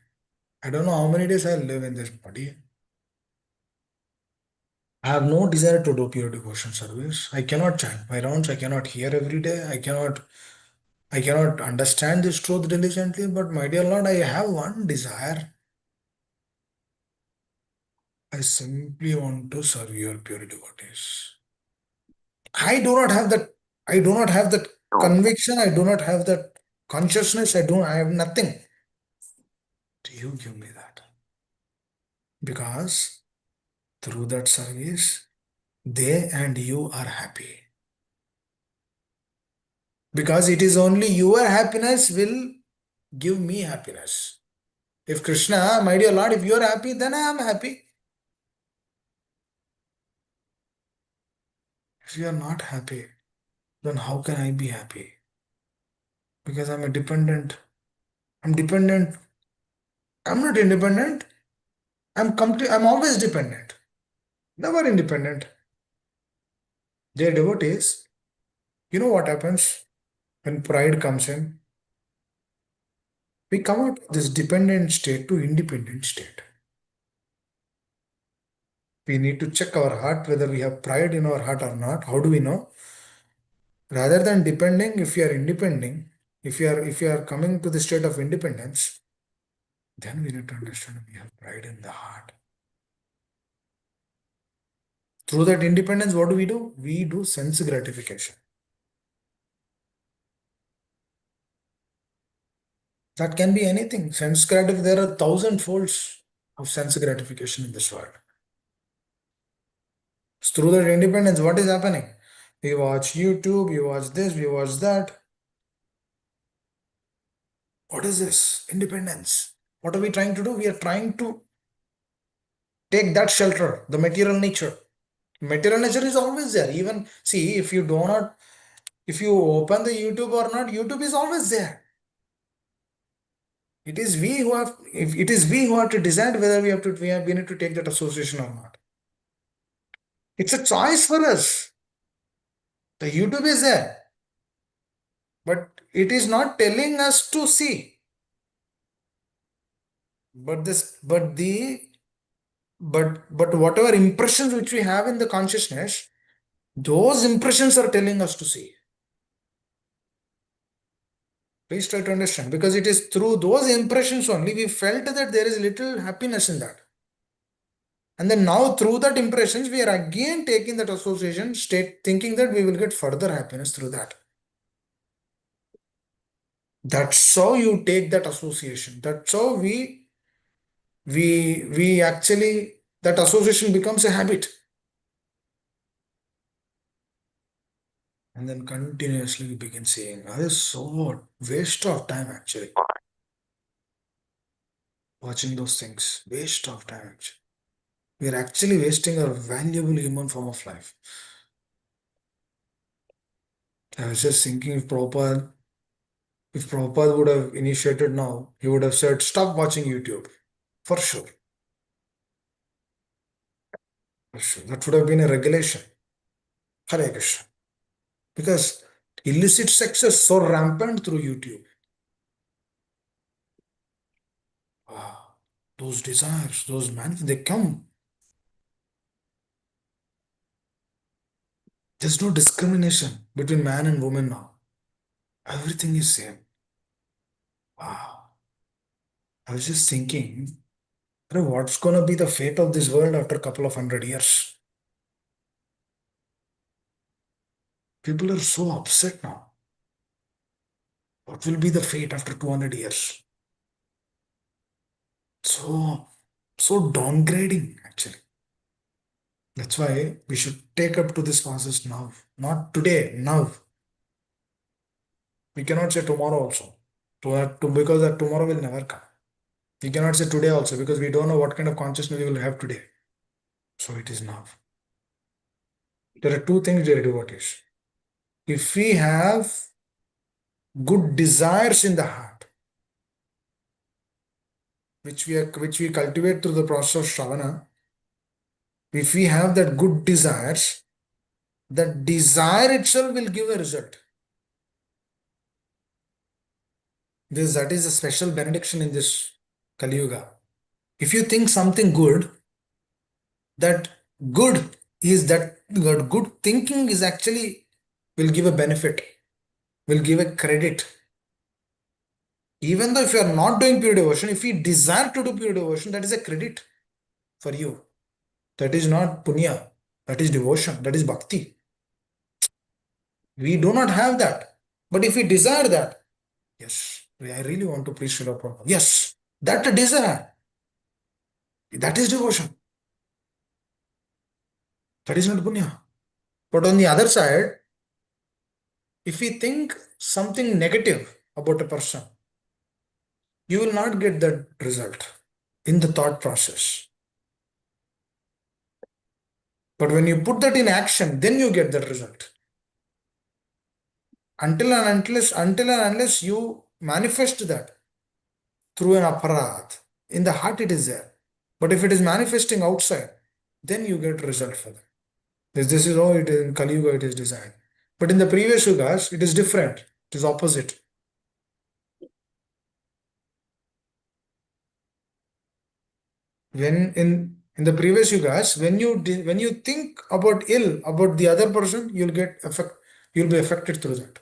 I don't know how many days I'll live in this body. I have no desire to do pure devotion service. I cannot chant my rounds. I cannot hear every day. I cannot understand this truth diligently. But my dear Lord, I have one desire. I simply want to serve your pure devotees. I do not have that conviction. I do not have that consciousness. I have nothing. Do you give me that? Because through that service, they and you are happy. Because it is only your happiness will give me happiness. If Krishna, my dear Lord, if you are happy, then I am happy. If you are not happy, then how can I be happy? Because I'm a dependent. I'm dependent. I'm not independent. I'm always dependent. Never independent. They are devotees. You know what happens when pride comes in? We come out of this dependent state to independent state. We need to check our heart whether we have pride in our heart or not. How do we know? Rather than depending, if you are independent, if you are coming to the state of independence, then we need to understand we have pride in the heart. Through that independence, what do? We do sense gratification. That can be anything. Sense gratification, there are 1,000 folds of sense gratification in this world. Through that independence, what is happening? We watch YouTube, we watch this, we watch that. What is this? Independence. What are we trying to do? We are trying to take that shelter, the material nature. Material nature is always there. Even, see, if you open the YouTube or not, YouTube is always there. It is we who have to decide whether we need to take that association or not. It's a choice for us. The YouTube is there, but it is not telling us to see. But whatever impressions which we have in the consciousness, those impressions are telling us to see. Please try to understand, because it is through those impressions only we felt that there is little happiness in that. And then now through that impressions, we are again taking that association state, thinking that we will get further happiness through that. That's how you take that association. That's how we actually, that association becomes a habit. And then continuously we begin saying, this is so waste of time actually. Watching those things, waste of time actually. We are actually wasting a valuable human form of life. I was just thinking, if Prabhupada would have initiated now, he would have said, stop watching YouTube. For sure. For sure. That would have been a regulation. Hare Krishna. Because illicit sex is so rampant through YouTube. Wow. Those desires, those they come. There's no discrimination between man and woman now. Everything is same. Wow. I was just thinking, what's going to be the fate of this world after a couple of 100 years? People are so upset now. What will be the fate after 200 years? So downgrading actually. That's why we should take up to this process now. Not today, now. We cannot say tomorrow also. Because that tomorrow will never come. We cannot say today also because we don't know what kind of consciousness we will have today. So it is now. There are two things, dear devotees. If we have good desires in the heart, which we cultivate through the process of Shravana, if we have that good desires, that desire itself will give a result. That is a special benediction in this Kali Yuga. If you think something good, that good is that good thinking is actually will give a benefit, will give a credit. Even though if you are not doing pure devotion, if you desire to do pure devotion, that is a credit for you. That is not punya, that is devotion, that is bhakti. We do not have that. But if we desire that, yes, I really want to preach Srila Prabhupada. Yes, that desire, that is devotion. That is not punya. But on the other side, if we think something negative about a person, you will not get that result in the thought process. But when you put that in action, then you get that result. Until and unless you manifest that through an aparadh, in the heart it is there. But if it is manifesting outside, then you get result for that. This is how it is in Kali Yuga it is designed. But in the previous yugas, it is different. It is opposite. When in the previous yugas, when you think about ill about the other person, you'll be affected through that.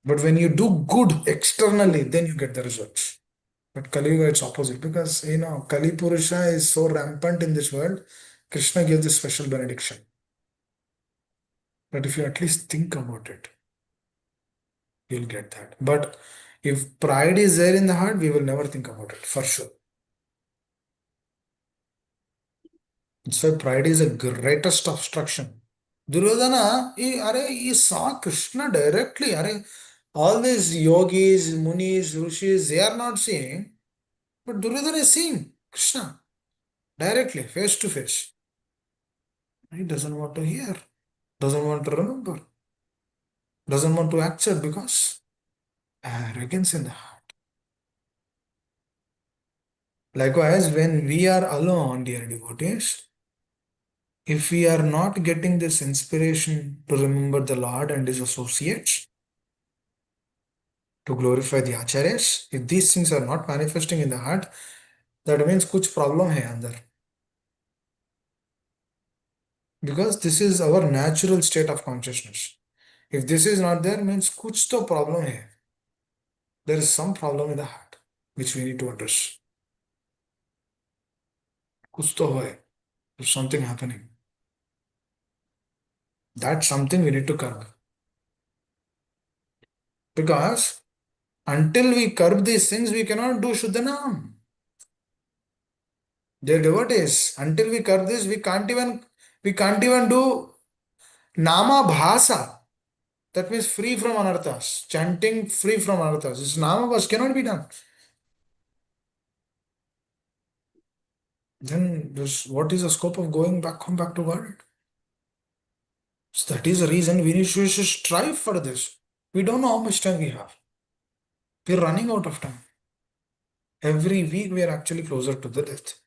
But when you do good externally, then you get the results. But Kali Yuga, it's opposite because Kali Purusha is so rampant in this world. Krishna gives this special benediction. But if you at least think about it, you'll get that. But if pride is there in the heart, we will never think about it for sure. That's why pride is the greatest obstruction. Duryodhana, he saw Krishna directly. All these yogis, munis, rishis, they are not seeing. But Duryodhana is seeing Krishna directly, face to face. He doesn't want to hear, doesn't want to remember, doesn't want to accept because arrogance in the heart. Likewise, when we are alone, dear devotees, if we are not getting this inspiration to remember the Lord and His associates, to glorify the acharyas, if these things are not manifesting in the heart, that means kuch problem hai andar. Because this is our natural state of consciousness. If this is not there, means kuch to problem hai. There is some problem in the heart which we need to address. Kuch to hai. There's something happening. That's something we need to curb. Because until we curb these things, we cannot do Shuddhanam. Dear devotees, until we curb this, we can't even do Nama Bhasa. That means free from anarthas. Chanting free from anarthas. This Nama Bhasa cannot be done. Then what is the scope of going back home, back to God? So that is the reason we should strive for this. We don't know how much time we have. We're running out of time. Every week we are actually closer to the death.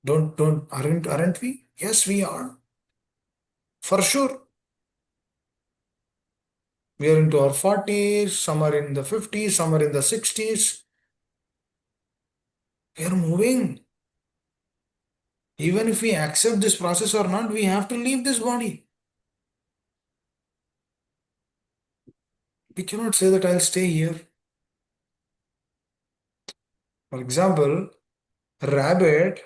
Aren't we? Yes, we are. For sure. We are into our 40s, some are in the 50s, some are in the 60s. We are moving. Even if we accept this process or not, we have to leave this body. We cannot say that I'll stay here. For example, a rabbit,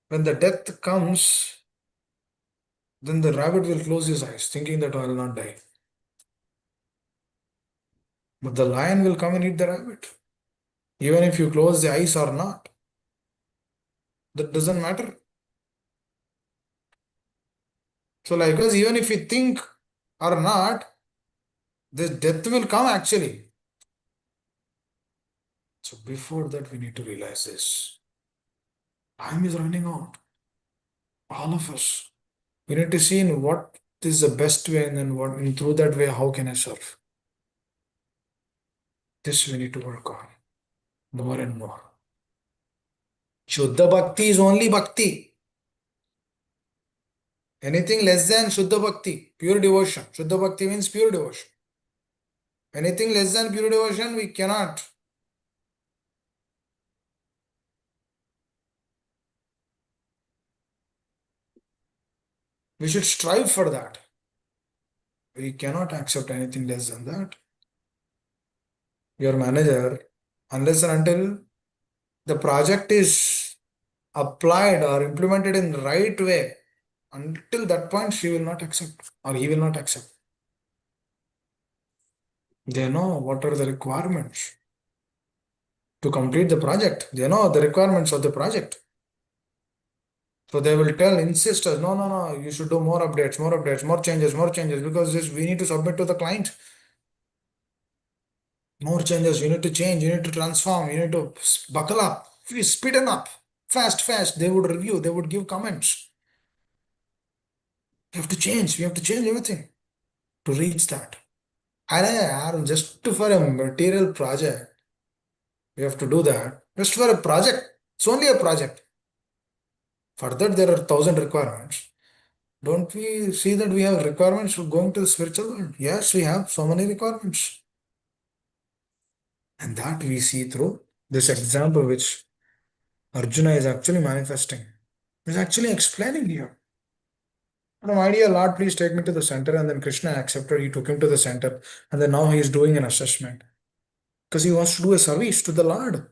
when the death comes, then the rabbit will close his eyes, thinking that I will not die. But the lion will come and eat the rabbit. Even if you close the eyes or not, that doesn't matter. So likewise, even if you think or not, this death will come actually. So before that, we need to realize this. Time is running out. All of us. We need to see in what is the best way, and then what, and through that way, how can I serve? This we need to work on more and more. Shuddha Bhakti is only Bhakti. Anything less than Shuddha Bhakti, pure devotion. Shuddha Bhakti means pure devotion. Anything less than pure devotion, we cannot. We should strive for that. We cannot accept anything less than that. Your manager, unless and until the project is applied or implemented in the right way, until that point, she will not accept or he will not accept. They know what are the requirements to complete the project. They know the requirements of the project. So they will insist us, no, you should do more updates, more changes, because this we need to submit to the client. More changes, you need to change, you need to transform, you need to buckle up, speeden up, fast. They would review, they would give comments. We have to change everything to reach that. And just for a material project, we have to do that. Just for a project, it's only a project. Further, there are 1,000 requirements. Don't we see that we have requirements for going to the spiritual world? Yes, we have so many requirements. And that we see through this example which Arjuna is actually manifesting. He's actually explaining here. My dear Lord, please take me to the center. And then Krishna accepted. He took him to the center. And then now he is doing an assessment. Because he wants to do a service to the Lord.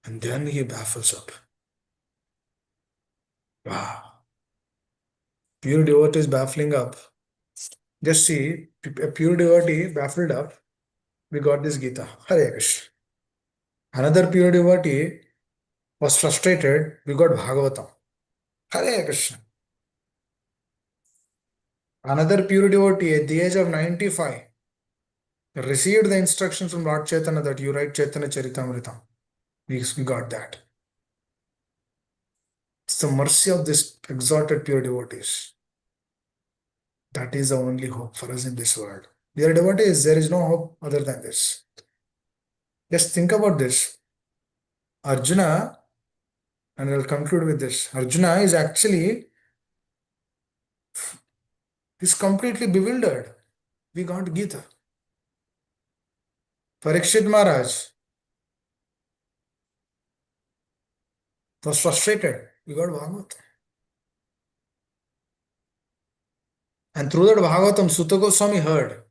And then he baffles up. Wow. Pure devotee is baffling up. Just see, a pure devotee baffled up. We got this Gita. Hare Krishna. Another pure devotee was frustrated. We got Bhagavatam. Hare Krishna. Another pure devotee at the age of 95 received the instructions from Lord Chaitanya that you write Chaitanya Charitamrita. We got that. It's the mercy of this exalted pure devotees. That is the only hope for us in this world. Dear devotees, there is no hope other than this. Just think about this. Arjuna, and I'll conclude with this. Arjuna is actually completely bewildered. We got Gita. Parikshit Maharaj was frustrated. We got Bhagavatam. And through that Bhagavatam, Sutta Goswami heard.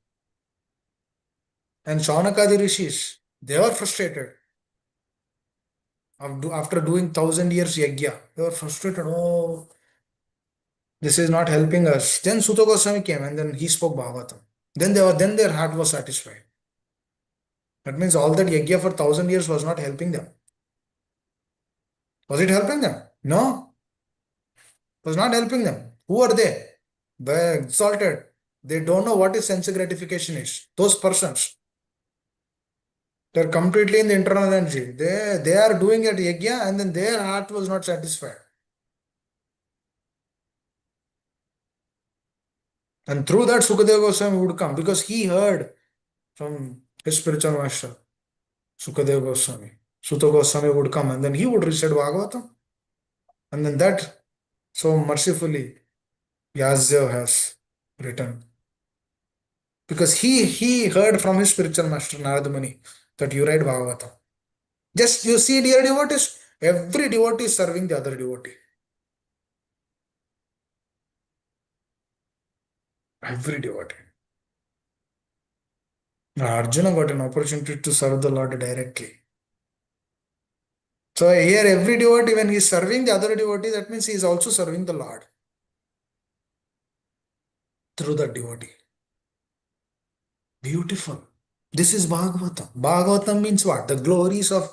And Shaunakadi Rishis, they were frustrated. After doing 1,000 years yajna, they were frustrated. Oh, this is not helping us. Then Sutta Goswami came and then he spoke Bhagavatam. Then their heart was satisfied. That means all that yajna for 1,000 years was not helping them. Was it helping them? No. It was not helping them. Who are they? They're exalted. They don't know what is sense gratification is. Those persons. They're completely in the internal energy. They are doing it yajna and then their heart was not satisfied. And through that Sukadeva Goswami would come because he heard from his spiritual master, Sukadeva Goswami. Sutta Goswami would come and then he would recite Bhagavatam. And then that, so mercifully, Vyasdev has written. Because he heard from his spiritual master, Narada Muni, that you write Bhagavatam. Just you see, dear devotees, every devotee is serving the other devotee. Every devotee. Now, Arjuna got an opportunity to serve the Lord directly. So here every devotee, when he is serving the other devotee, that means he is also serving the Lord. through the devotee. Beautiful. This is Bhagavatam. Bhagavatam means what? The glories of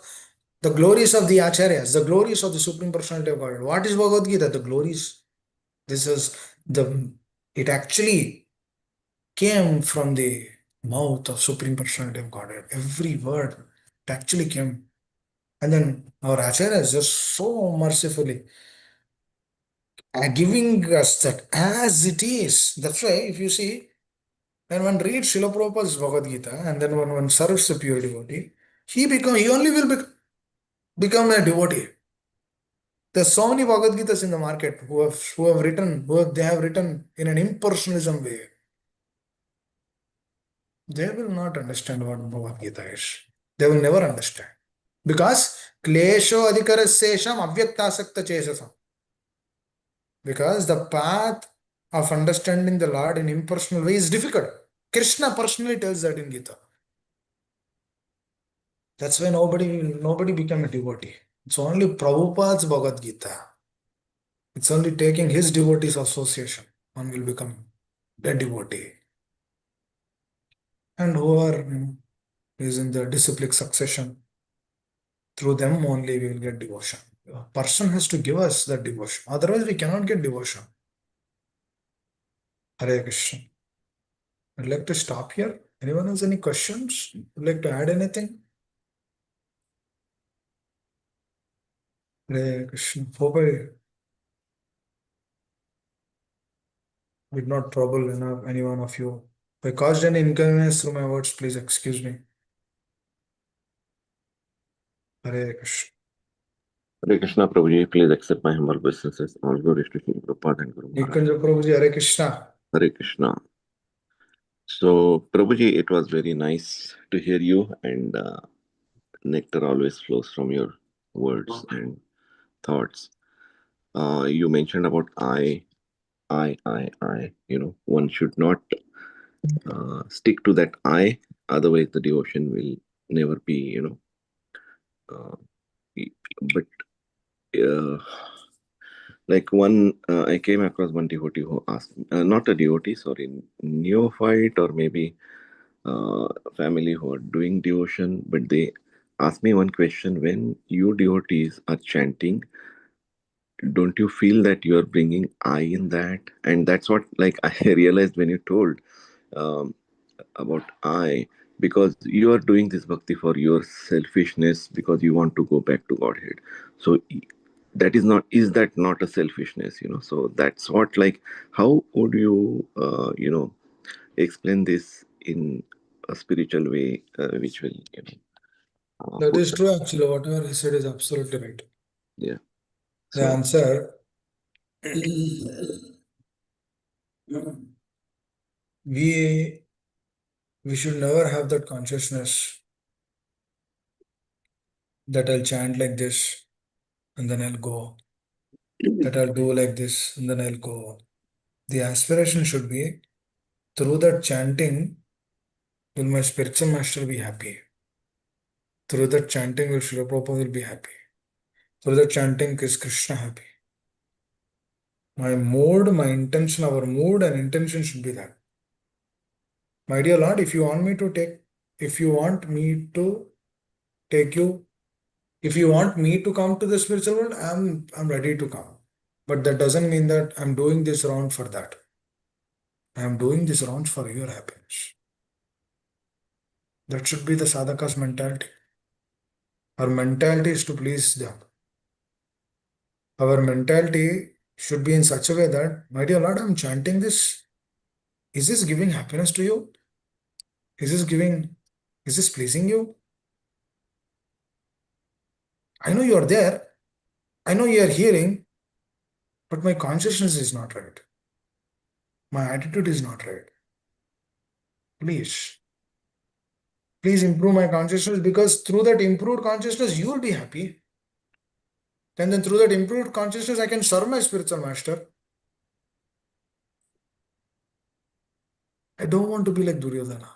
the acharyas, the glories of the Supreme Personality of Godhead. What is Bhagavad Gita? The glories. This is it actually came from the mouth of Supreme Personality of Godhead. Every word, it actually came. And then our acharyas just so mercifully giving us that as it is. That's why if you see, when one reads Srila Prabhupada's Bhagavad Gita and then when one serves the pure devotee, he only will become a devotee. There's so many Bhagavad Gitas in the market who have written in an impersonalism way. They will not understand what Bhagavad Gita is. They will never understand. Because klesho adhikarasyesham avyaktasakta chesasam. Because the path of understanding the Lord in impersonal way is difficult. Krishna personally tells that in Gita. That's why nobody became a devotee. It's only Prabhupada's Bhagavad Gita. It's only taking his devotees association. One will become a devotee. And whoever is in the disciplic succession, through them only we will get devotion. A person has to give us that devotion. Otherwise, we cannot get devotion. Hare Krishna. I'd like to stop here. Anyone has any questions? Would like to add anything? Hare Krishna. Hope I did not trouble any one of you. If I caused any inconvenience through my words, please excuse me. Hare Krishna. Hare Krishna, Prabhuji, please accept my humble obeisances. All glories to Srila Prabhupada and Guru Maharaj. Nikunja Prabhuji, Hare Krishna. Hare Krishna. So, Prabhuji, it was very nice to hear you, and nectar always flows from your words and thoughts. You mentioned about I. One should not stick to that I, otherwise the devotion will never be, but like I came across one devotee who asked, not a devotee, sorry, neophyte or maybe family who are doing devotion, but they asked me one question: when you devotees are chanting, don't you feel that you are bringing I in that? And that's what like I realized when you told about I, because you are doing this bhakti for your selfishness, because you want to go back to Godhead. So is that not a selfishness? So that's what, like, how would you explain this in a spiritual way, which will That is true, actually. Whatever he said is absolutely right. Yeah. The answer, we should never have that consciousness that I'll chant like this and then I'll go, that I'll do like this and then I'll go. The aspiration should be, through that chanting, will my spiritual master be happy? Through that chanting, will Srila Prabhupada will be happy? Through that chanting, is Krishna happy? My mood, my intention, our mood and intention should be that. My dear Lord, if you want me to come to the spiritual world, I'm ready to come. But that doesn't mean that I'm doing this round for that. I'm doing this round for your happiness. That should be the sadhaka's mentality. Our mentality is to please them. Our mentality should be in such a way that, my dear Lord, I'm chanting this. Is this giving happiness to you? Is this pleasing you? I know you are there. I know you are hearing, but my consciousness is not right. My attitude is not right. Please improve my consciousness, because through that improved consciousness, you will be happy. And then through that improved consciousness, I can serve my spiritual master. I don't want to be like Duryodhana.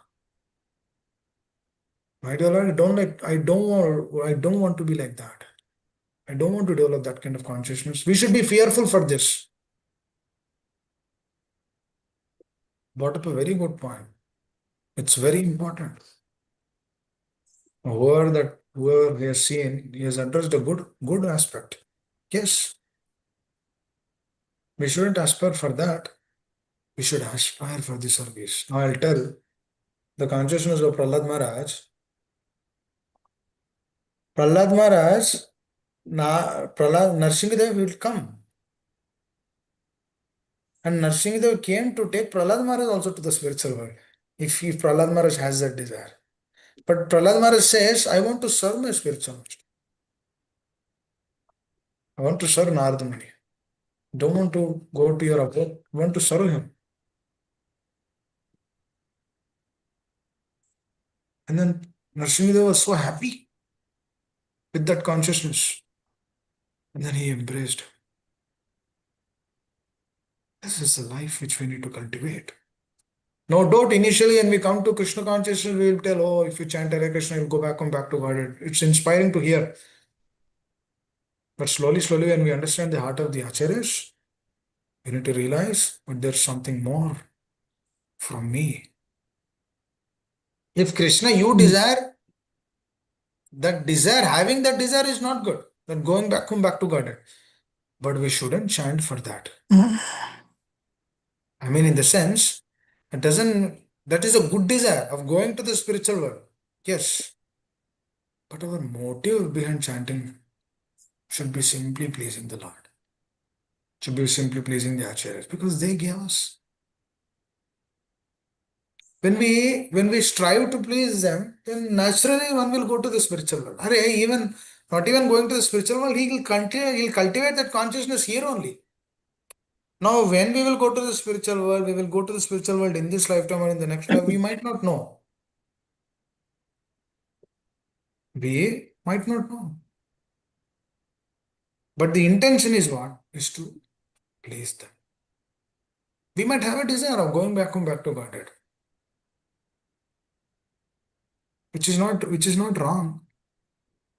My dear Lord, I don't want to be like that. I don't want to develop that kind of consciousness. We should be fearful for this. brought up a very good point. It's very important. Whoever he has seen, he has addressed a good aspect. Yes, we shouldn't aspire for that. We should aspire for the service. Now I'll tell the consciousness of Prahlad Maharaj. Prahlad Maharaj, Prahlad Narsingadev will come. And Narsingadev came to take Prahlad Maharaj also to the spiritual world. If Prahlad Maharaj has that desire. But Prahlad Maharaj says, I want to serve my spiritual master. I want to serve Narada Muni. Don't want to go to your abode. I want to serve him. And then Narsingadev was so happy with that consciousness. And then he embraced. This is the life which we need to cultivate. No doubt, initially when we come to Krishna consciousness, we will tell, oh, if you chant Hare Krishna, you'll go back to Godhead. It's inspiring to hear. But slowly, when we understand the heart of the Acharyas, we need to realize, but there's something more from me. If Krishna, you desire, having that desire is not good. Then going back, come back to Godhead. But we shouldn't chant for that. I mean, in the sense, that is a good desire of going to the spiritual world. Yes. But our motive behind chanting should be simply pleasing the Lord. Should be simply pleasing the Acharyas, because they gave us. When we strive to please them, then naturally one will go to the spiritual world. Not even going to the spiritual world, he'll cultivate that consciousness here only. Now, when we will go to the spiritual world, we will go to the spiritual world in this lifetime or in the next life, we might not know. We might not know. But the intention is what? Is to please them. We might have a desire of going back to Godhead, which is not wrong.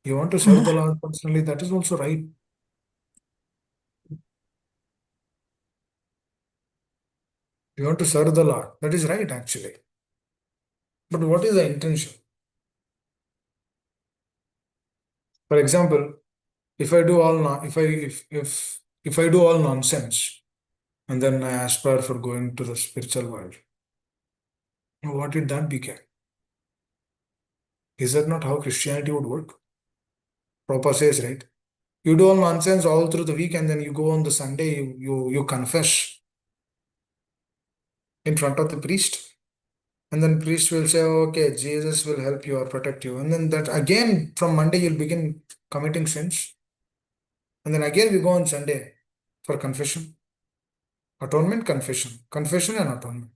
You want to serve the Lord personally, that is also right. You want to serve the Lord, that is right actually. But what is the intention? For example, if I do all nonsense, and then I aspire for going to the spiritual world, what did that become? Is that not how Christianity would work? Prabhupada says, right? You do all nonsense all through the week, and then you go on the Sunday, you confess in front of the priest. And then priest will say, okay, Jesus will help you or protect you. And then that again, from Monday, you'll begin committing sins. And then again, we go on Sunday for confession. Atonement, confession. Confession and atonement.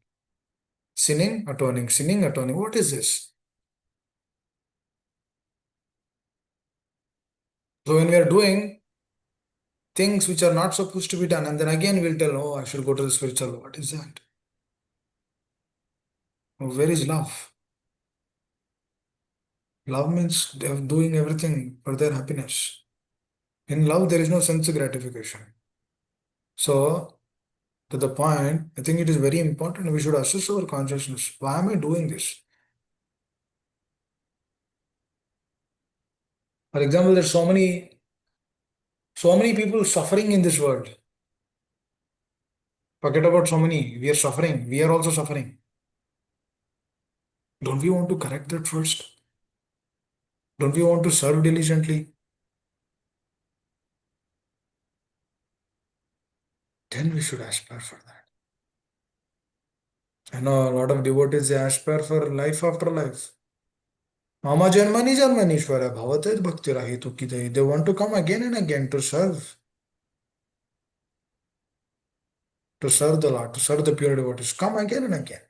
Sinning, atoning. Sinning, atoning. What is this? So when we are doing things which are not supposed to be done, and then again we'll tell, oh, I should go to the spiritual. What is that? Oh, where is love? Love means they are doing everything for their happiness. In love, there is no sense of gratification. So, to the point, I think it is very important we should assess our consciousness. Why am I doing this? For example, there's so many people suffering in this world. Forget about so many. We are suffering. We are also suffering. Don't we want to correct that first? Don't we want to serve diligently? Then we should aspire for that. I know a lot of devotees, they aspire for life after life. Mama Janmani Janmanishwara Bhavatet Bhakti Rahitu Kidai. They want to come again and again to serve. To serve the Lord, to serve the pure devotees. Come again and again.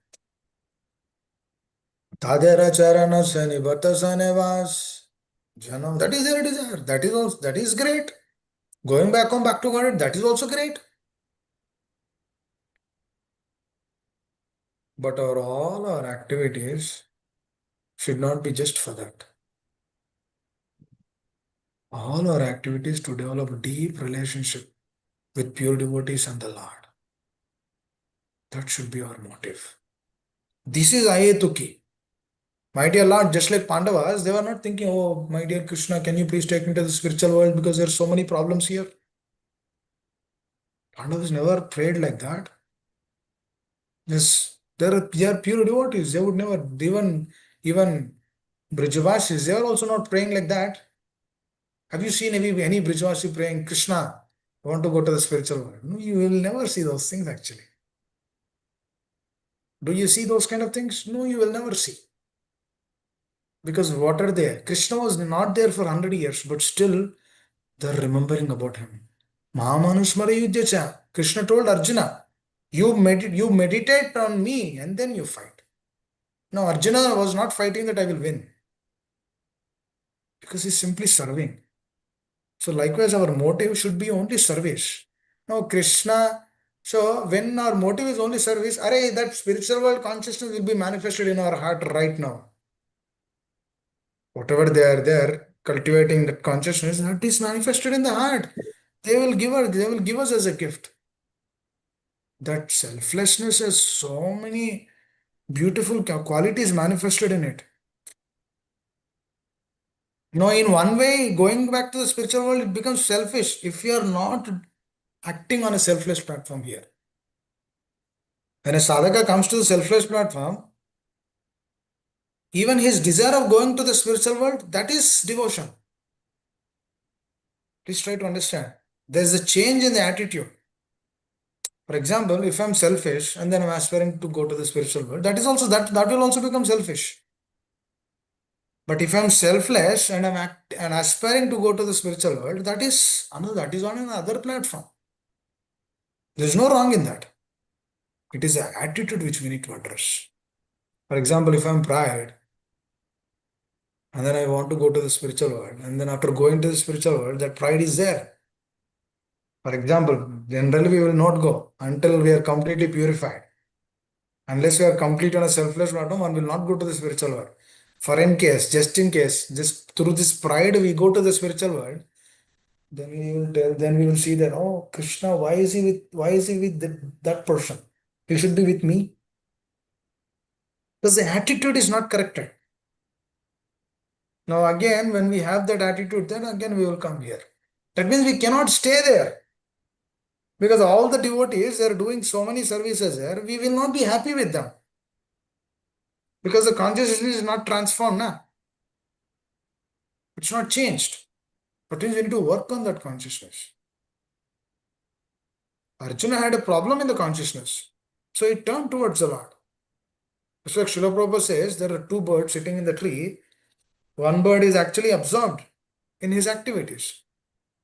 Tadera Charana Sani Bhatasane Vas. Janam. That is their desire. That is great. Going back to God, that is also great. But all our activities should not be just for that. All our activities to develop a deep relationship with pure devotees and the Lord. That should be our motive. This is Ayetuki. My dear Lord, just like Pandavas, they were not thinking, oh, my dear Krishna, can you please take me to the spiritual world because there are so many problems here. Pandavas never prayed like that. Yes, they are pure devotees. They would never, even Brijavasis, they are also not praying like that. Have you seen any Brijavasi praying, Krishna, I want to go to the spiritual world? No, you will never see those things actually. Do you see those kind of things? No, you will never see. Because what are they? Krishna was not there for 100 years, but still they're remembering about him. Mahamanusmara Yudhyacha. Krishna told Arjuna, you meditate on me and then you fight. Now Arjuna was not fighting that I will win. Because he's simply serving. So likewise, our motive should be only service. Now Krishna, so when our motive is only service, that spiritual world consciousness will be manifested in our heart right now. Whatever they are there, cultivating that consciousness, that is manifested in the heart. They will give us as a gift. That selflessness has so many beautiful qualities manifested in it. Now, in one way, going back to the spiritual world, it becomes selfish if you are not acting on a selfless platform here. When a sadhaka comes to the selfless platform, even his desire of going to the spiritual world, that is devotion. Please try to understand. There is a change in the attitude. For example, if I'm selfish and then I'm aspiring to go to the spiritual world, that will also become selfish. But if I'm selfless and I'm aspiring to go to the spiritual world, that is on another platform. There's no wrong in that. It is the attitude which we need to address. For example, if I'm pride and then I want to go to the spiritual world, and then after going to the spiritual world, that pride is there. For example, generally we will not go until we are completely purified. Unless we are complete on a selfless platform, one will not go to the spiritual world. Just in case, just through this pride we go to the spiritual world, then we will see that, oh, Krishna, why is he with that person? He should be with me. Because the attitude is not corrected. Now again, when we have that attitude, then again we will come here. That means we cannot stay there. Because all the devotees are doing so many services there, we will not be happy with them. Because the consciousness is not transformed, na? It's not changed. But we need to work on that consciousness. Arjuna had a problem in the consciousness. So he turned towards the Lord. Just like Srila Prabhupada says, there are two birds sitting in the tree. One bird is actually absorbed in his activities.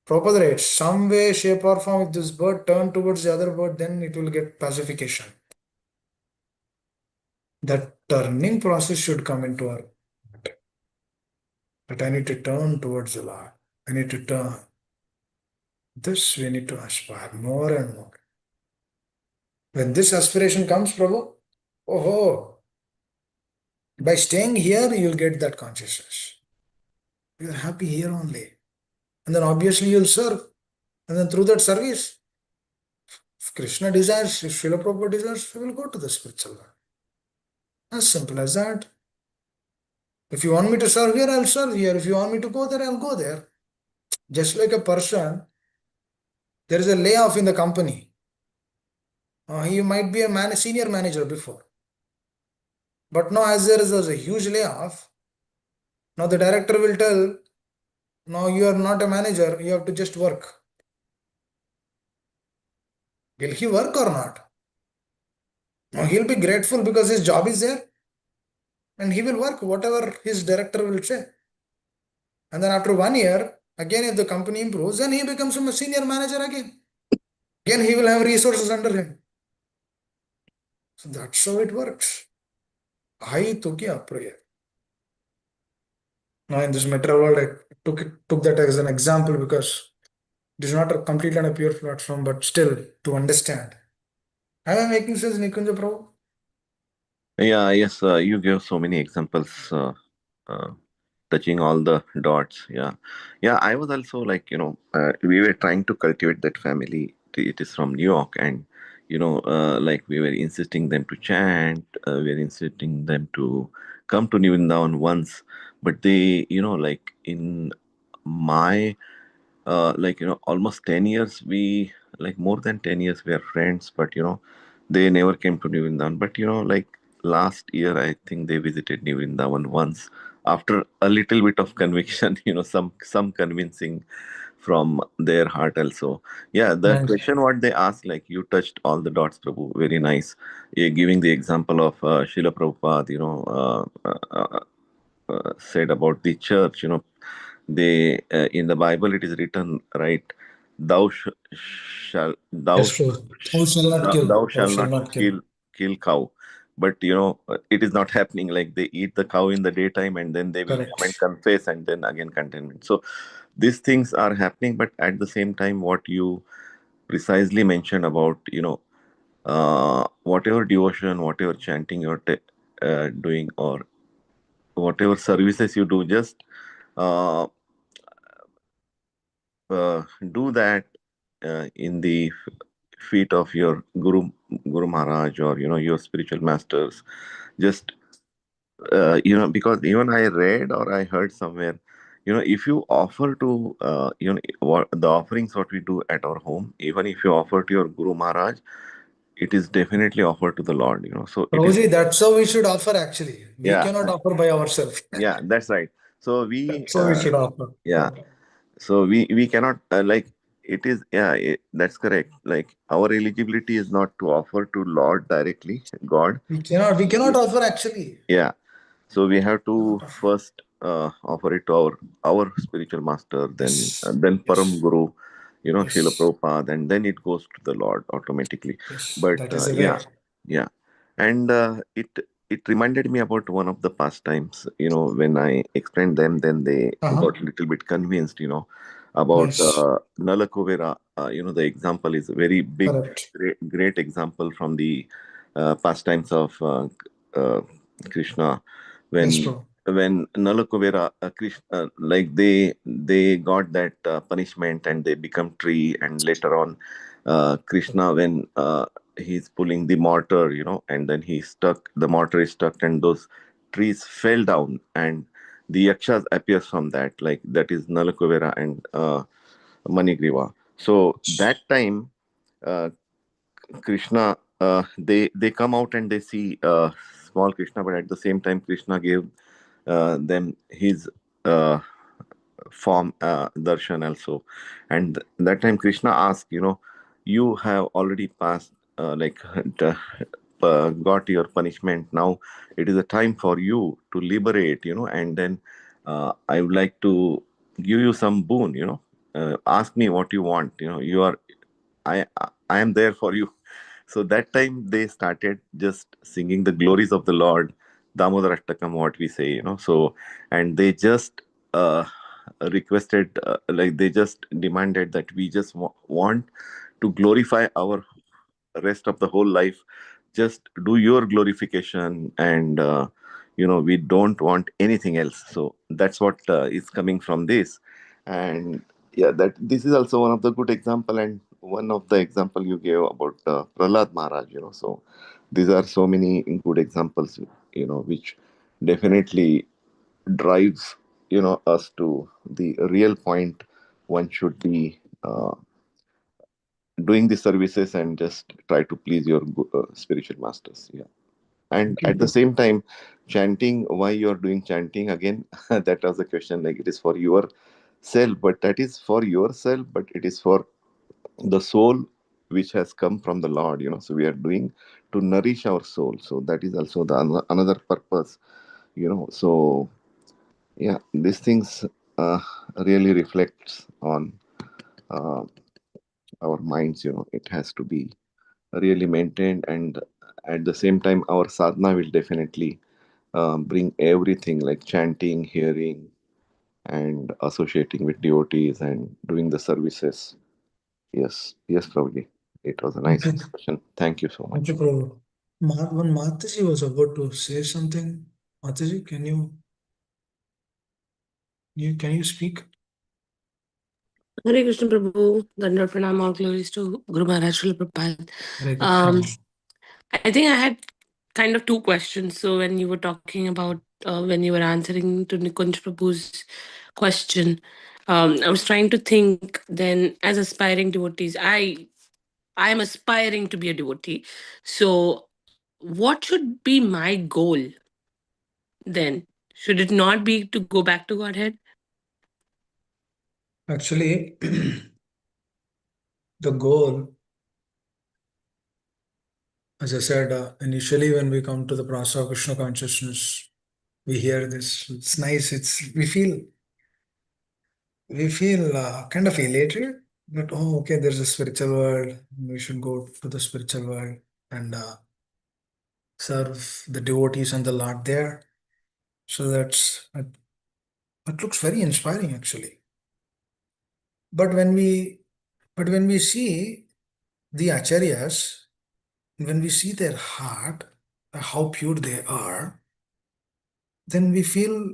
Prabhupada writes, some way, shape or form, if this bird turn towards the other bird, then it will get pacification. That turning process should come into our heart. That I need to turn towards the Lord. I need to turn. This we need to aspire more and more. When this aspiration comes, Prabhu, by staying here, you'll get that consciousness. You're happy here only. And then obviously you'll serve. And then through that service, if Krishna desires, if Srila Prabhupada desires, we will go to the spiritual world. As simple as that. If you want me to serve here, I'll serve here. If you want me to go there, I'll go there. Just like a person, there is a layoff in the company. He might be a senior manager before. But now as there is a huge layoff, now the director will tell, no, you are not a manager, you have to just work. Will he work or not? No, he'll be grateful because his job is there and he will work whatever his director will say. And then after 1 year, again if the company improves, then he becomes a senior manager again. Again he will have resources under him. So that's how it works. Now in this material world, I took that as an example because it is not completely on a pure platform, but still to understand. Am I making sense, Nikunja Prabhu? Yeah, yes, you gave so many examples touching all the dots. Yeah, I was also like, we were trying to cultivate that family. It is from New York, and like we were insisting them to chant, we were insisting them to come to New Vrindavan once, but they, like in my, almost 10 years, like more than 10 years, we are friends, but, they never came to New Vrindavan. But, like last year, I think they visited New Vrindavan once after a little bit of conviction, some convincing from their heart also. Yeah, the Nice. question what they asked, like you touched all the dots, Prabhu, very nice. You're giving the example of Srila Prabhupada, said about the church, they in the Bible it is written, right? Thou shall Yes, Prabhu. Thou shall not kill. thou Thou shall shall not not kill. kill cow. But it is not happening. Like they eat the cow in the daytime and then they will come and Correct. confess and then again contentment. So these things are happening, but at the same time, what you precisely mentioned about, whatever devotion, whatever chanting you're doing, or whatever services you do, just uh, do that in the feet of your Guru Maharaj, or your spiritual masters. Just because even I read or I heard somewhere, if you offer to what the offerings what we do at our home, even if you offer to your Guru Maharaj, it is definitely offered to the Lord. So it is. Prabhuji, that's how we should offer actually. We Yeah, cannot offer by ourselves. yeah, that's right. So we That's how we should offer. yeah. So we cannot like it is, yeah, that's correct. Like our eligibility is not to offer to Lord directly, God. We cannot offer actually. Yeah. So we have to first offer it to our spiritual master, Yes. then Param Yes. Guru, Srila Yes. Prabhupada, and then it goes to the Lord automatically. Yes. But That is the yeah, way. yeah, and it reminded me about one of the pastimes. When I explained them, then they got a little bit convinced. About Nice. Nalakovera. The example is a very big, Correct. great example from the pastimes of uh, Krishna. Yes, When bro. Nalakovera, Krishna, like they got that punishment and they become tree, and later on, Krishna, when he's pulling the mortar, and then the mortar is stuck, and those trees fell down, and the yakshas appears from that, like that is Nalakovera and Manigriva. So that time, uh, Krishna, they come out and they see small Krishna, but at the same time, Krishna gave them his form darshan also. And that time Krishna asked, you have already passed, got your punishment. Now it is a time for you to liberate, and then I would like to give you some boon, ask me what you want, I I am there for you. So that time they started just singing the glories of the Lord, Damodar Ashtakam, what we say, So, and they just requested, like they just demanded that we just want to glorify our rest of the whole life. Just do your glorification, and we don't want anything else. So that's what is coming from this. And yeah, that this is also one of the good example, and one of the example you gave about Prahlad Maharaj. So these are so many good examples, which definitely drives us to the real point. One should be doing the services and just try to please your spiritual masters. Yeah. And Okay. at the same time, chanting, why you are doing chanting again? That was the question. Like it is for yourself, but that is for yourself, but it is for the soul which has come from the Lord. So we are doing to nourish our soul. So that is also the another purpose. So yeah, these things really reflects on uh, our minds. It has to be really maintained, and at the same time our sadhana will definitely bring everything like chanting, hearing, and associating with devotees and doing the services. Yes, Prabhuji, it was a nice Okay. discussion. Thank you so Thank much. you, Prabhu. When Mataji was about to say something, Mataji, can you speak? Hare Krishna Prabhu, Dandar Pranam, all glories to Guru Maharaj Srila Prabhupada. Hare Krishna. I think I had kind of two questions. So when you were talking about, when you were answering to Nikunj Prabhu's question, I was trying to think then as aspiring devotees, I am aspiring to be a devotee. So what should be my goal then? Should it not be to go back to Godhead? Actually, the goal, as I said, initially when we come to the process of Krishna consciousness, we hear this. It's nice. We feel kind of elated that, oh, okay, there's a spiritual world. We should go to the spiritual world and serve the devotees and the Lord there. So that looks very inspiring, actually. But when we see the acharyas, when we see their heart, how pure they are, then we feel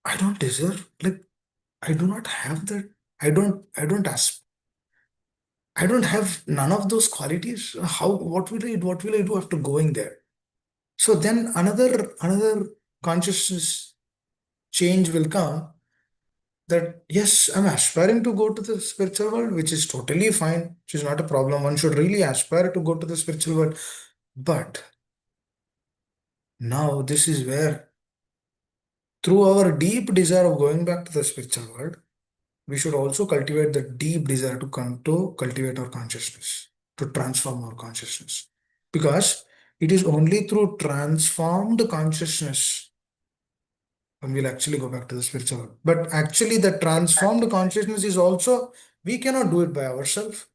I don't deserve, like I do not have that. I don't have none of those qualities. What will I do after going there? So then another consciousness change will come, that yes, I'm aspiring to go to the spiritual world, which is totally fine, which is not a problem. One should really aspire to go to the spiritual world. But now this is where, through our deep desire of going back to the spiritual world, we should also cultivate the deep desire to cultivate our consciousness, to transform our consciousness. Because it is only through transformed consciousness when we'll actually go back to the spiritual world. But actually, the transformed consciousness is also, we cannot do it by ourselves.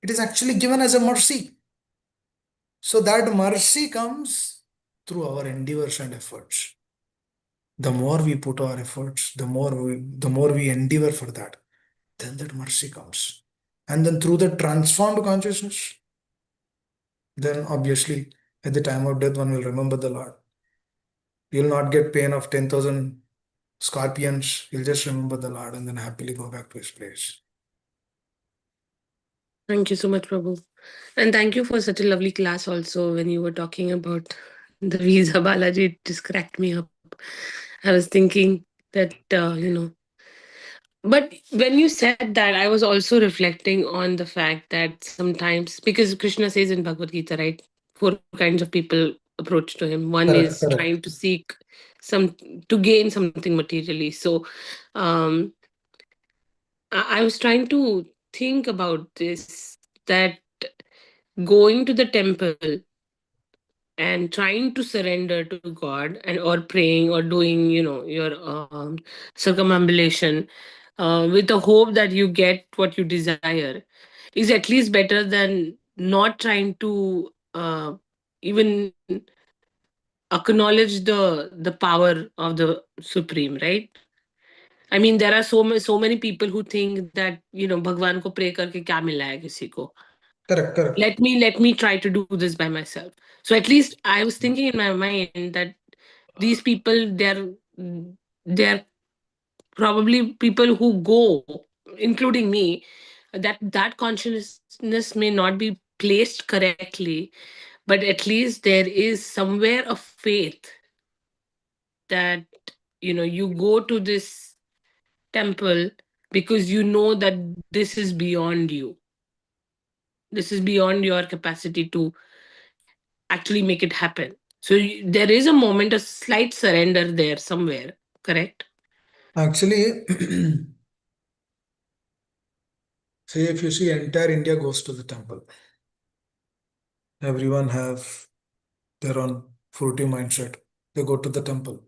It is actually given as a mercy. So that mercy comes through our endeavors and efforts. The more we put our efforts, the more we endeavor for that, then that mercy comes. And then through the transformed consciousness, then obviously at the time of death, one will remember the Lord. You'll not get pain of 10,000 scorpions. You'll just remember the Lord and then happily go back to his place. Thank you so much, Prabhu. And thank you for such a lovely class also when you were talking about the visa Balaji. It just cracked me up. I was thinking that, but when you said that, I was also reflecting on the fact that sometimes, because Krishna says in Bhagavad Gita, right, four kinds of people approach to him. One Correct, is correct. trying to seek to gain something materially. So, um, I was trying to think about this, that going to the temple and trying to surrender to God, and or praying or doing, your circumambulation, with the hope that you get what you desire, is at least better than not trying to even acknowledge the power of the Supreme, right? I mean, there are so many people who think that, भगवान को pray करके क्या मिला है किसी को. Correct, correct. Let me try to do this by myself. So at least I was thinking in my mind that these people, they're probably people who go, including me, that consciousness may not be placed correctly, but at least there is somewhere a faith that, you go to this temple because you know that this is beyond you. This is beyond your capacity to actually make it happen. So there is a moment, a slight surrender there somewhere, correct? Actually, say if you see entire India goes to the temple, everyone have their own fruity mindset. They go to the temple.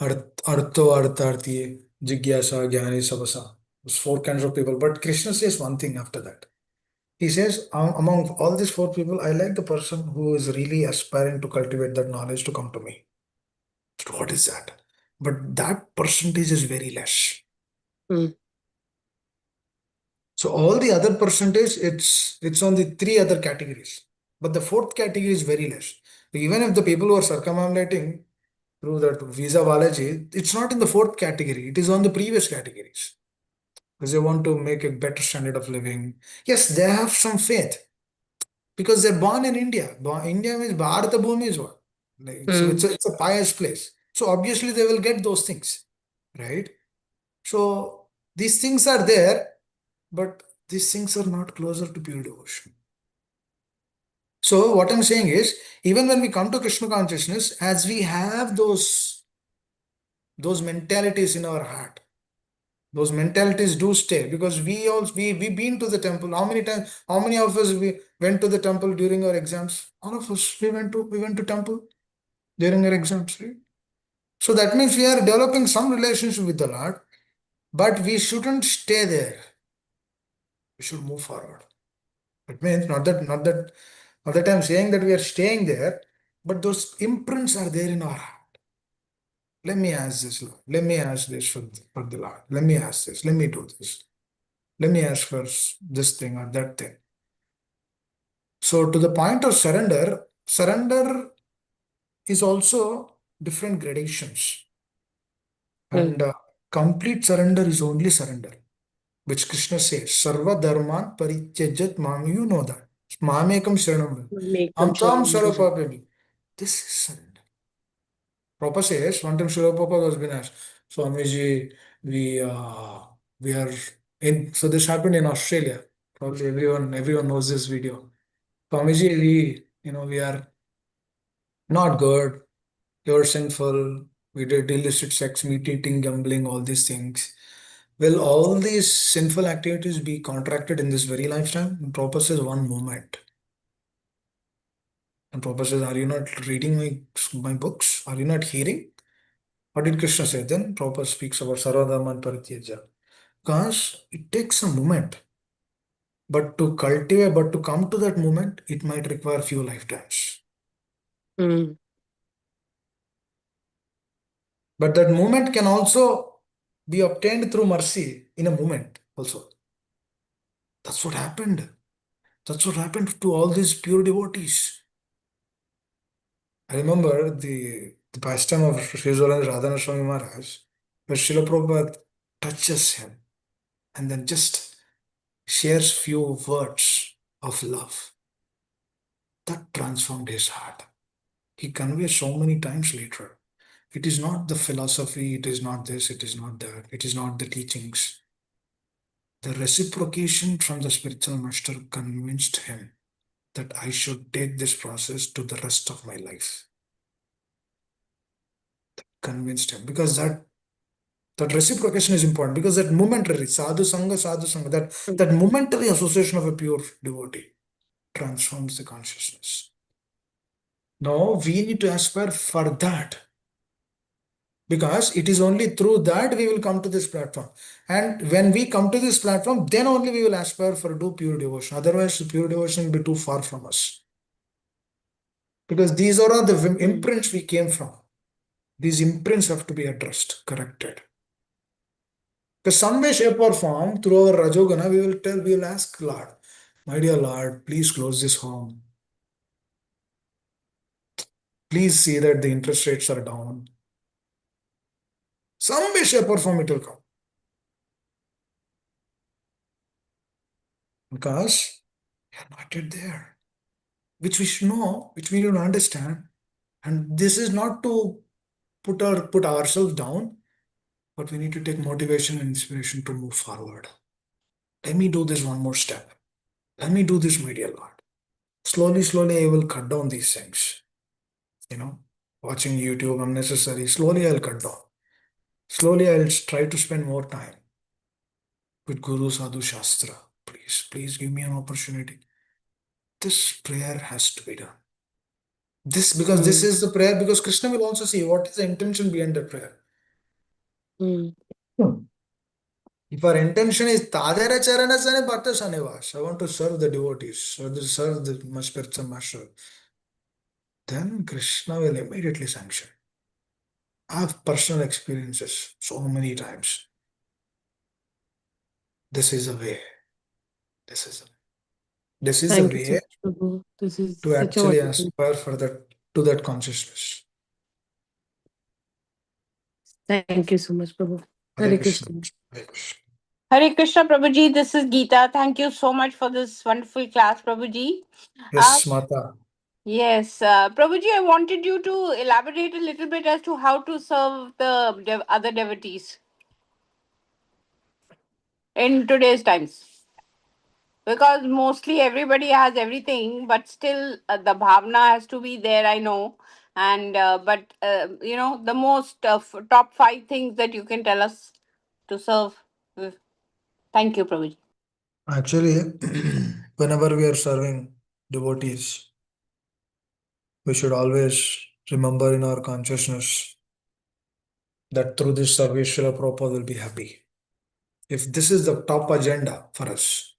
Artho artharthi, jigyasa, jnani, sabasa. Those four kinds of people. But Krishna says one thing after that. He says, among all these four people, I like the person who is really aspiring to cultivate that knowledge to come to me. What is that? But that percentage is very less. Mm. So all the other percentage, it's on the three other categories. But the fourth category is very less. Even if the people who are circumambulating through that visa biology, it's not in the fourth category. It is on the previous categories. because they want to make a better standard of living. Yes, they have some faith because they're born in India. India means Bharata Bhumi is what? So it's a pious place. So obviously they will get those things, right? So these things are there, but these things are not closer to pure devotion. So what I'm saying is, even when we come to Krishna consciousness, as we have those mentalities in our heart, those mentalities do stay, because we've been to the temple. How many of us we went to the temple during our exams? All of us, we went to temple during our exams, right? So that means we are developing some relationship with the Lord, but we shouldn't stay there. We should move forward. It means not that I'm saying that we are staying there, but those imprints are there in our heart. Let me ask this, Lord. Let me ask this for the Lord. Let me ask this. Let me do this. Let me ask for this thing or that thing. So to the point of surrender is also different gradations. And complete surrender is only surrender, which Krishna says, Sarva Dharman Parityajat Mam. You know that. Mamekam Sharanam. Amtam Sarvapapami. This is surrender. Prabhupada says, one time Srila Prabhupada was been asked, Swamiji, we are in, so this happened in Australia. Probably everyone knows this video. Swamiji, we are not good, you're sinful, we did illicit sex, meat eating, gambling, all these things. Will all these sinful activities be contracted in this very lifetime? And Prabhupada says, one moment. And Prabhupada says, are you not reading my books? Are you not hearing? What did Krishna say? Then Prabhupada speaks about Sarvadharman Parityaja. Because it takes a moment. But to come to that moment, it might require few lifetimes. Mm. But that moment can also be obtained through mercy in a moment also. That's what happened. That's what happened to all these pure devotees. I remember the pastime of Sri Radhana Swami Maharaj, where Srila Prabhupada touches him and then just shares few words of love. That transformed his heart. He conveys so many times later. It is not the philosophy, it is not this, it is not that, it is not the teachings. The reciprocation from the spiritual master convinced him that I should take this process to the rest of my life. Convinced him, because that reciprocation is important, because that momentary sadhu sangha, that momentary association of a pure devotee transforms the consciousness. Now we need to aspire for that, because it is only through that we will come to this platform. And when we come to this platform, then only we will aspire for do pure devotion. Otherwise, pure devotion will be too far from us. Because these are all the imprints we came from. These imprints have to be addressed, corrected. Because some way, shape, or form, through our Rajogana, we will ask Lord, my dear Lord, please close this home. Please see that the interest rates are down. Some way, shape, or form it will come. Because we are not yet there. Which we should know, which we need to understand. And this is not to put ourselves down, but we need to take motivation and inspiration to move forward. Let me do this one more step. Let me do this, my dear Lord. Slowly, I will cut down these things. Watching YouTube unnecessary. Slowly, I'll cut down. Slowly, I'll try to spend more time with Guru Sadhu Shastra. Please give me an opportunity. This prayer has to be done. This is the prayer, because Krishna will also see what is the intention behind the prayer. If our intention is Tadera Charanasane Bhakta Sanevas, I want to serve the devotees, or serve the spiritual master, then Krishna will immediately sanction. I have personal experiences so many times. This is a way. This is a way to actually aspire for that consciousness. Thank you so much, Prabhu. Hare Hare Krishna. Krishna. Hare Krishna. Hare Krishna, Prabhuji. This is Geeta. Thank you so much for this wonderful class, Prabhuji. Yes, Mata. Yes, Prabhuji, I wanted you to elaborate a little bit as to how to serve the other devotees in today's times. Because mostly everybody has everything, but still the bhavna has to be there, I know. And but the most top 5 things that you can tell us to serve with. Thank you, Prabhuji. Actually, whenever we are serving devotees, we should always remember in our consciousness that through this service, Srila Prabhupada will be happy. If this is the top agenda for us,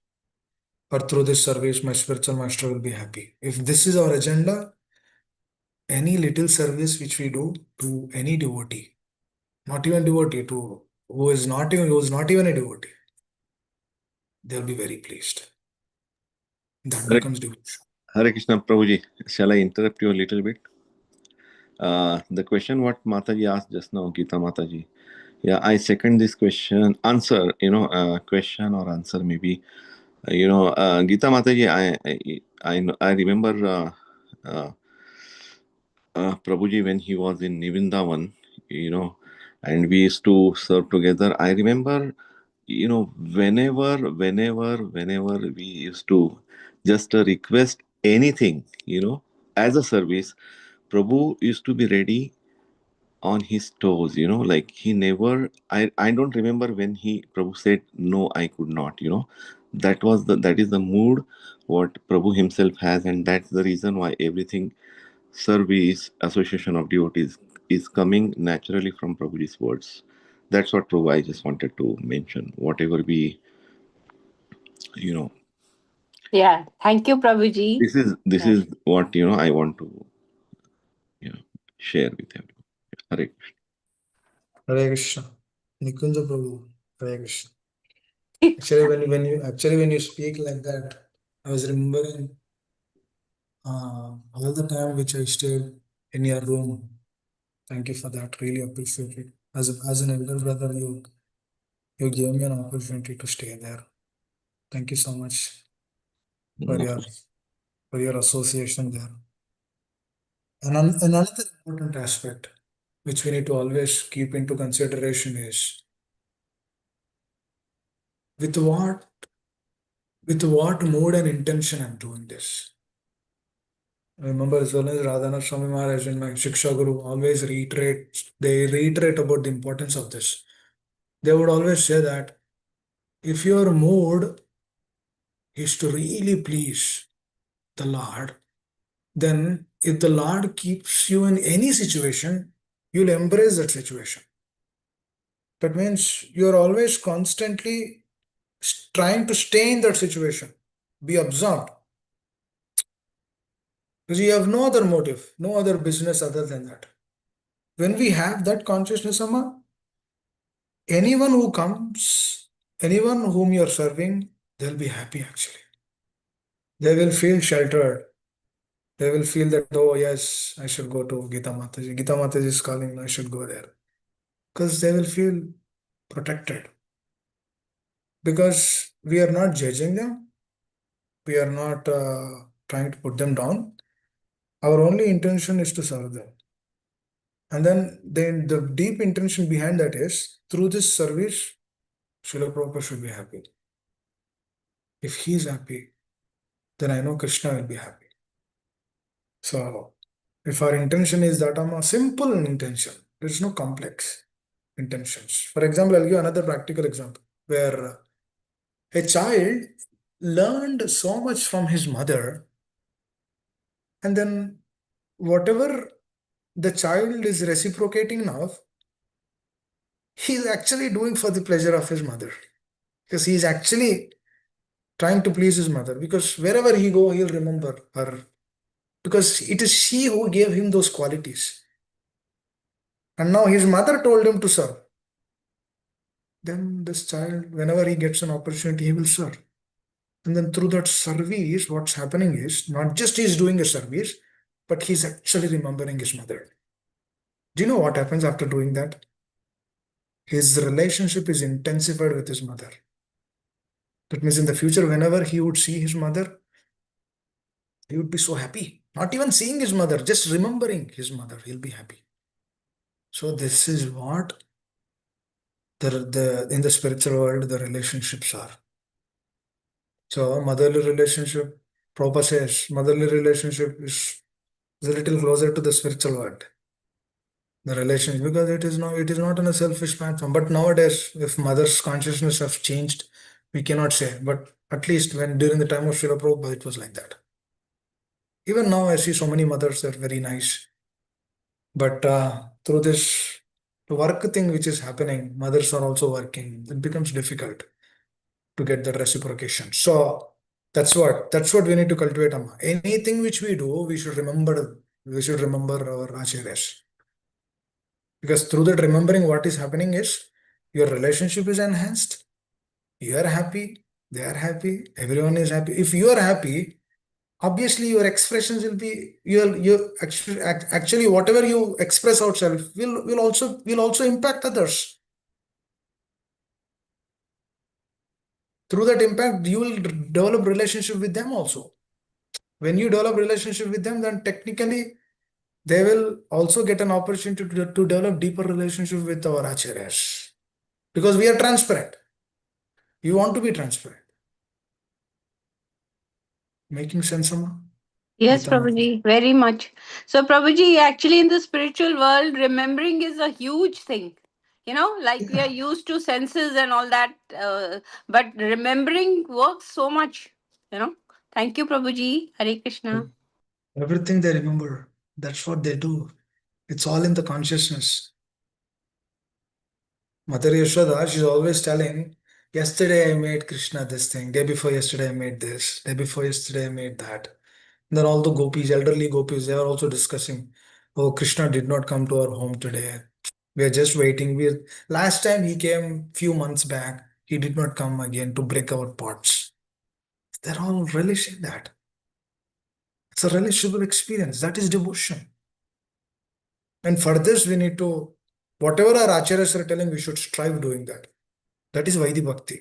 or through this service, my spiritual master will be happy. If this is our agenda, any little service which we do to any devotee, not even devotee, to who is not even a devotee, they'll be very pleased. That becomes devotion. Hare Krishna, Prabhuji. Shall I interrupt you a little bit? The question what Mataji asked just now, Geeta Mataji. Yeah, I second this question, answer, question or answer maybe. Geeta Mataji, I remember Prabhuji when he was in Nivindavan, and we used to serve together. I remember, whenever we used to just request anything, as a service, Prabhu used to be ready on his toes, like he never, I don't remember when Prabhu said, no, I could not, that is the mood what Prabhu himself has, and that's the reason why everything service, association of devotees is coming naturally from Prabhuji's words. That's what Prabhu I just wanted to mention. Whatever we, Yeah, thank you, Prabhuji. this is what I want to share with everyone. Hare Krishna. Hare Krishna. Nikunja Prabhu. Hare Krishna. Actually, when you speak like that, I was remembering all the time which I stayed in your room. Thank you for that. Really appreciate it. As an elder brother, you gave me an opportunity to stay there. Thank you so much for your association there. And another important aspect which we need to always keep into consideration is with what mood and intention I'm doing this. I remember as well as Radhanath Swami Maharaj and my Shiksha Guru always reiterate about the importance of this. They would always say that if your mood is to really please the Lord, then if the Lord keeps you in any situation, you'll embrace that situation. That means you're always constantly trying to stay in that situation, be absorbed. Because you have no other motive, no other business other than that. When we have that consciousness, Amma, anyone who comes, anyone whom you're serving, they'll be happy actually. They will feel sheltered. They will feel that, oh yes, I should go to Gita Mataji. Gita Mataji is calling, I should go there. Because they will feel protected. Because we are not judging them. We are not trying to put them down. Our only intention is to serve them. And then the deep intention behind that is, through this service, Srila Prabhupada should be happy. If he is happy, then I know Krishna will be happy. So, if our intention is that a simple intention, there is no complex intentions. For example, I'll give another practical example where a child learned so much from his mother, and then whatever the child is reciprocating now, he's actually doing for the pleasure of his mother, because he's actually trying to please his mother, because wherever he go, he'll remember her, because it is she who gave him those qualities. And now his mother told him to serve. Then this child, whenever he gets an opportunity, he will serve. And then through that service, what's happening is not just he's doing a service, but he's actually remembering his mother. Do you know what happens after doing that? His relationship is intensified with his mother. That means in the future, whenever he would see his mother, he would be so happy. Not even seeing his mother, just remembering his mother, he'll be happy. So this is what in the spiritual world the relationships are. So motherly relationship, Prabhupada says, motherly relationship is a little closer to the spiritual world. The relationship, because it is not in a selfish platform. But nowadays, if mother's consciousness has changed, we cannot say. But at least during the time of Srila Prabhupada, it was like that. Even now, I see so many mothers that are very nice. But through this work thing which is happening, mothers are also working. It becomes difficult to get that reciprocation. So that's what we need to cultivate, Amma. Anything which we do, we should remember our acharyas. Because through that remembering, what is happening is your relationship is enhanced. You are happy, they are happy, everyone is happy. If you are happy, obviously your expressions will be you actually whatever you express outside will also impact others. Through that impact, you will develop relationship with them also. When you develop relationship with them, then technically they will also get an opportunity to develop deeper relationship with our acharyas. Because we are transparent. You want to be transparent. Making sense, Amma? Yes, Gita Mata. Prabhuji, very much. So, Prabhuji, actually, in the spiritual world, remembering is a huge thing. Like we are used to senses and all that, but remembering works so much. Thank you, Prabhuji. Hare Krishna. Everything they remember. That's what they do. It's all in the consciousness. Mother Yashoda, she's always telling, yesterday I made Krishna this thing, day before yesterday I made this, day before yesterday I made that. Then all the gopis, elderly gopis, they are also discussing, oh, Krishna did not come to our home today. We are just waiting. Last time he came few months back, he did not come again to break our pots. They're all relishing that. It's a relishable experience. That is devotion. And for this, we need to, whatever our acharyas are telling, we should strive doing that. That is Vaidhi Bhakti.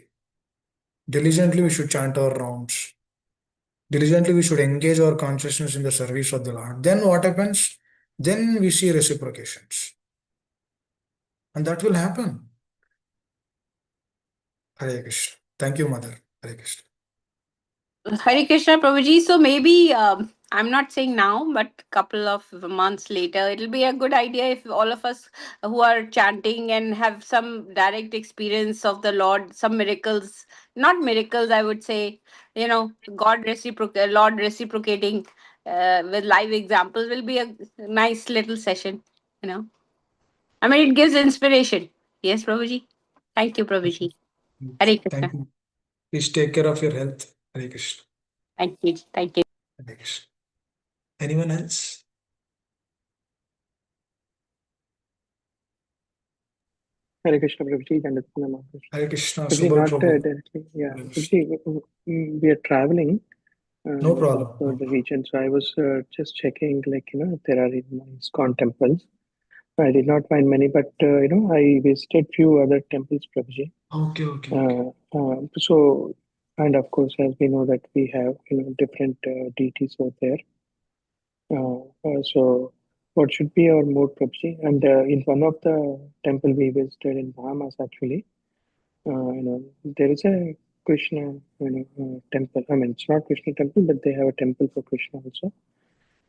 Diligently, we should chant our rounds. Diligently, we should engage our consciousness in the service of the Lord. Then what happens? Then we see reciprocations. And that will happen. Hare Krishna. Thank you, Mother. Hare Krishna. Hare Krishna, Prabhuji. So maybe I'm not saying now, but couple of months later, it'll be a good idea if all of us who are chanting and have some direct experience of the Lord, some miracles, not miracles, I would say, Lord reciprocating with live examples will be a nice little session. I mean, it gives inspiration. Yes, Prabhuji. Thank you, Prabhuji. Hare Krishna. Thank you. Please take care of your health. Hare Krishna. Thank you. Thank you. Hare Krishna. Anyone else? Hare Krishna, Prabhuji. Dandavat Namaskar. Hare Krishna. Prabhuji, Subha not Prabhu. directly. Yeah, Hare Krishna. Prabhuji, we are traveling No problem. for the region. So I was just checking, if there are any ISKCON temples. I did not find many, but I visited few other temples, Prabhuji. Okay. So, and of course, as we know that we have different deities over there. So, what should be our mode, Prabhuji? And in one of the temple we visited in Bahamas, actually, there is a Krishna temple. I mean, it's not Krishna temple, but they have a temple for Krishna also.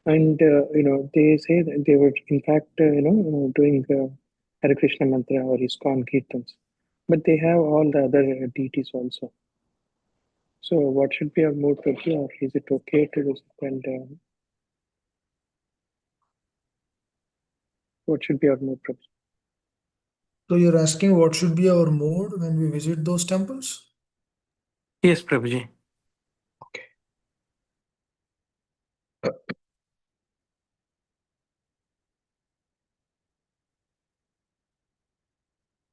And they say that they were in fact doing Hare Krishna mantra or ISKCON kirtans, but they have all the other deities also. So what should be our mood, Prabhuji, or is it okay to do it? And what should be our mood, Prabhuji? So you're asking what should be our mood when we visit those temples? Yes, Prabhuji. Okay.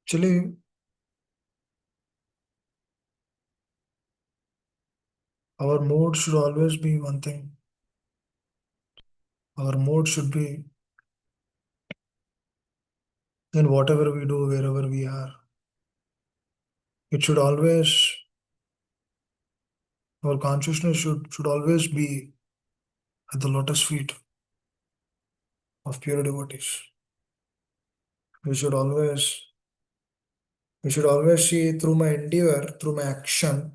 Actually, our mood should always be one thing. Our mood should be in whatever we do, wherever we are. It should always Our consciousness should always be at the lotus feet of pure devotees. We should always see through my endeavor, through my action,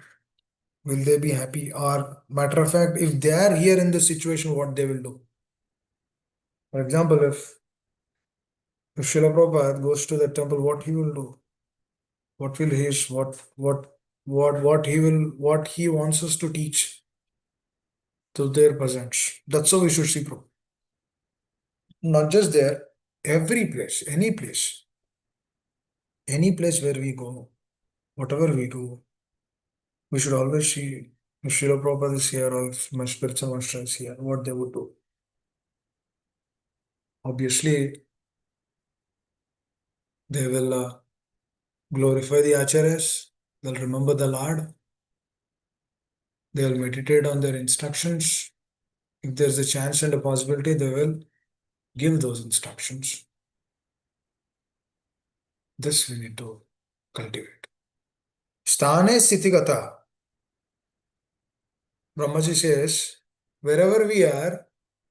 will they be happy? Or matter of fact, if they are here in this situation, what they will do? For example, if Srila Prabhupada goes to the temple, what he will do? What will what he wants us to teach to their presence? That's how we should see Prabhupada. Not just there, every place, any place where we go, whatever we do, we should always see if Srila Prabhupada is here or if my spiritual master is here, what they would do. Obviously, they will glorify the acharyas, they'll remember the Lord, they'll meditate on their instructions. If there's a chance and a possibility, they will give those instructions. This we need to cultivate. Sthane Sitigata. Brahmaji says, wherever we are,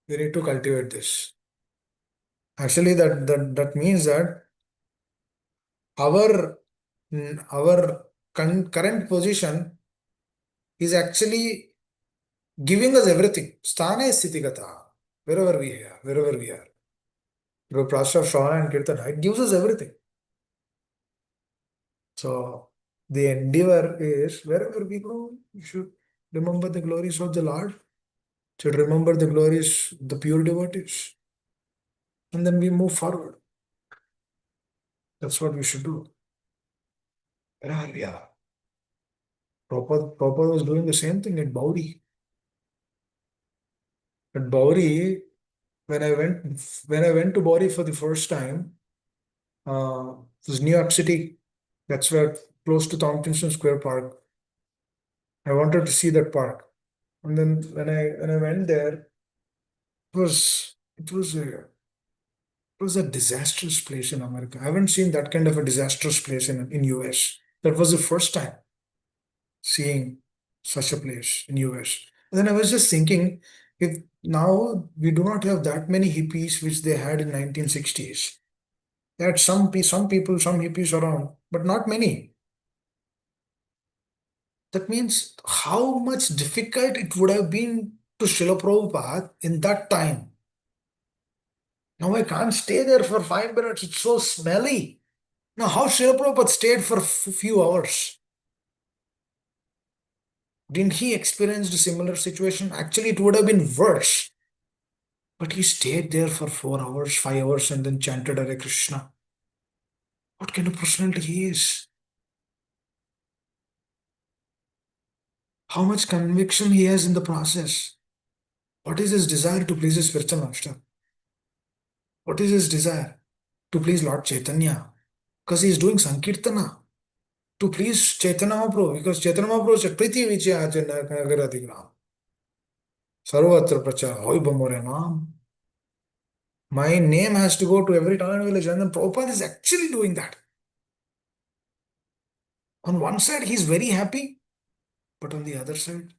we need to cultivate this. Actually, that means that our current position is actually giving us everything. Sthane Sitigata. Wherever we are. The process of Shravana and Kirtana, it gives us everything. So the endeavor is wherever we go, we should remember the glories of the Lord, should remember the glories, the pure devotees, and then we move forward. That's what we should do. Wherever we are. Prabhupada was doing the same thing at Bauri. At Bauri, when I went to Bauri for the first time, it was New York City. That's where close to Tompkinson Square Park. I wanted to see that park. And then when I went there, it was a disastrous place in America. I haven't seen that kind of a disastrous place in US. That was the first time seeing such a place in US. And then I was just thinking, if now we do not have that many hippies which they had in 1960s. They had some people, some hippies around, but not many. That means how much difficult it would have been to Srila Prabhupada in that time. Now I can't stay there for 5 minutes. It's so smelly. Now how Srila Prabhupada stayed for a few hours? Didn't he experience a similar situation? Actually, it would have been worse. But he stayed there for 4 hours, 5 hours, and then chanted Hare Krishna. What kind of personality he is? How much conviction he has in the process? What is his desire to please his spiritual master? What is his desire? To please Lord Chaitanya. Because he is doing Sankirtana. To please Chaitanya Mahaprabhu. Because Chaitanya Mahaprabhu said, Priti Vichya Agaradigram. Sarvatra Prachar Hoi Bamore Naam. My name has to go to every town and village. And then Prabhupada is actually doing that. On one side, he is very happy. But on the other side,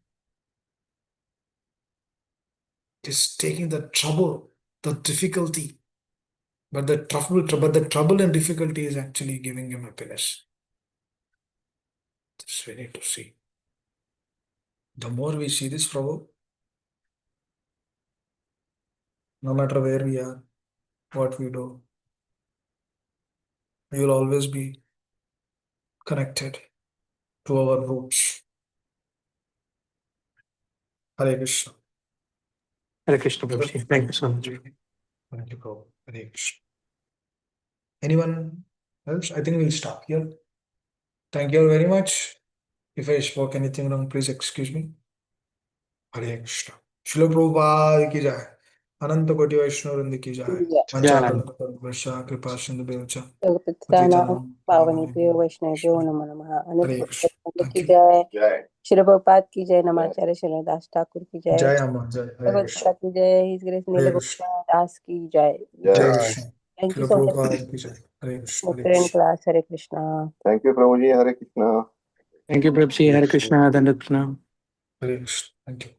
it is taking the trouble, the difficulty. But the trouble and difficulty is actually giving him happiness. This we need to see. The more we see this, Prabhu, no matter where we are, what we do, we will always be connected to our roots. Hare Krishna. Hare Krishna, Prabhuji. Thank you so much. Thank you, Prabhu. Hare Krishna. Anyone else? I think we'll stop here. Thank you all very much. If I spoke anything wrong, please excuse me. Hare Krishna. Srila Prabhupada ki jai. Ananta Koti Vaishnavavrinda ki jai. Panchakalpa Kripa Sindhu Bevacha. Jagapatitana Pavani Vaishnavyo Namo Namaha. Hare Krishna. Thank Ki you. jai. Shri Prabhupada ki jai. Namacharya Shri Das Thakur ki jai. Jai Amma. Jai. Hare Krishna. Bhagavatam ki jai. His Grace Hare Nila Krishna. Das ki jai. Jai Krishna. Thank you Srila so much. Prabhupada ki jai. Hare Krishna. Hare Current Krishna. class. Hare Krishna. Thank you, Prabhuji. Hare Krishna. Thank you, Prabhuji. Hare Krishna. Hare Krishna. Hare Krishna. Thank you.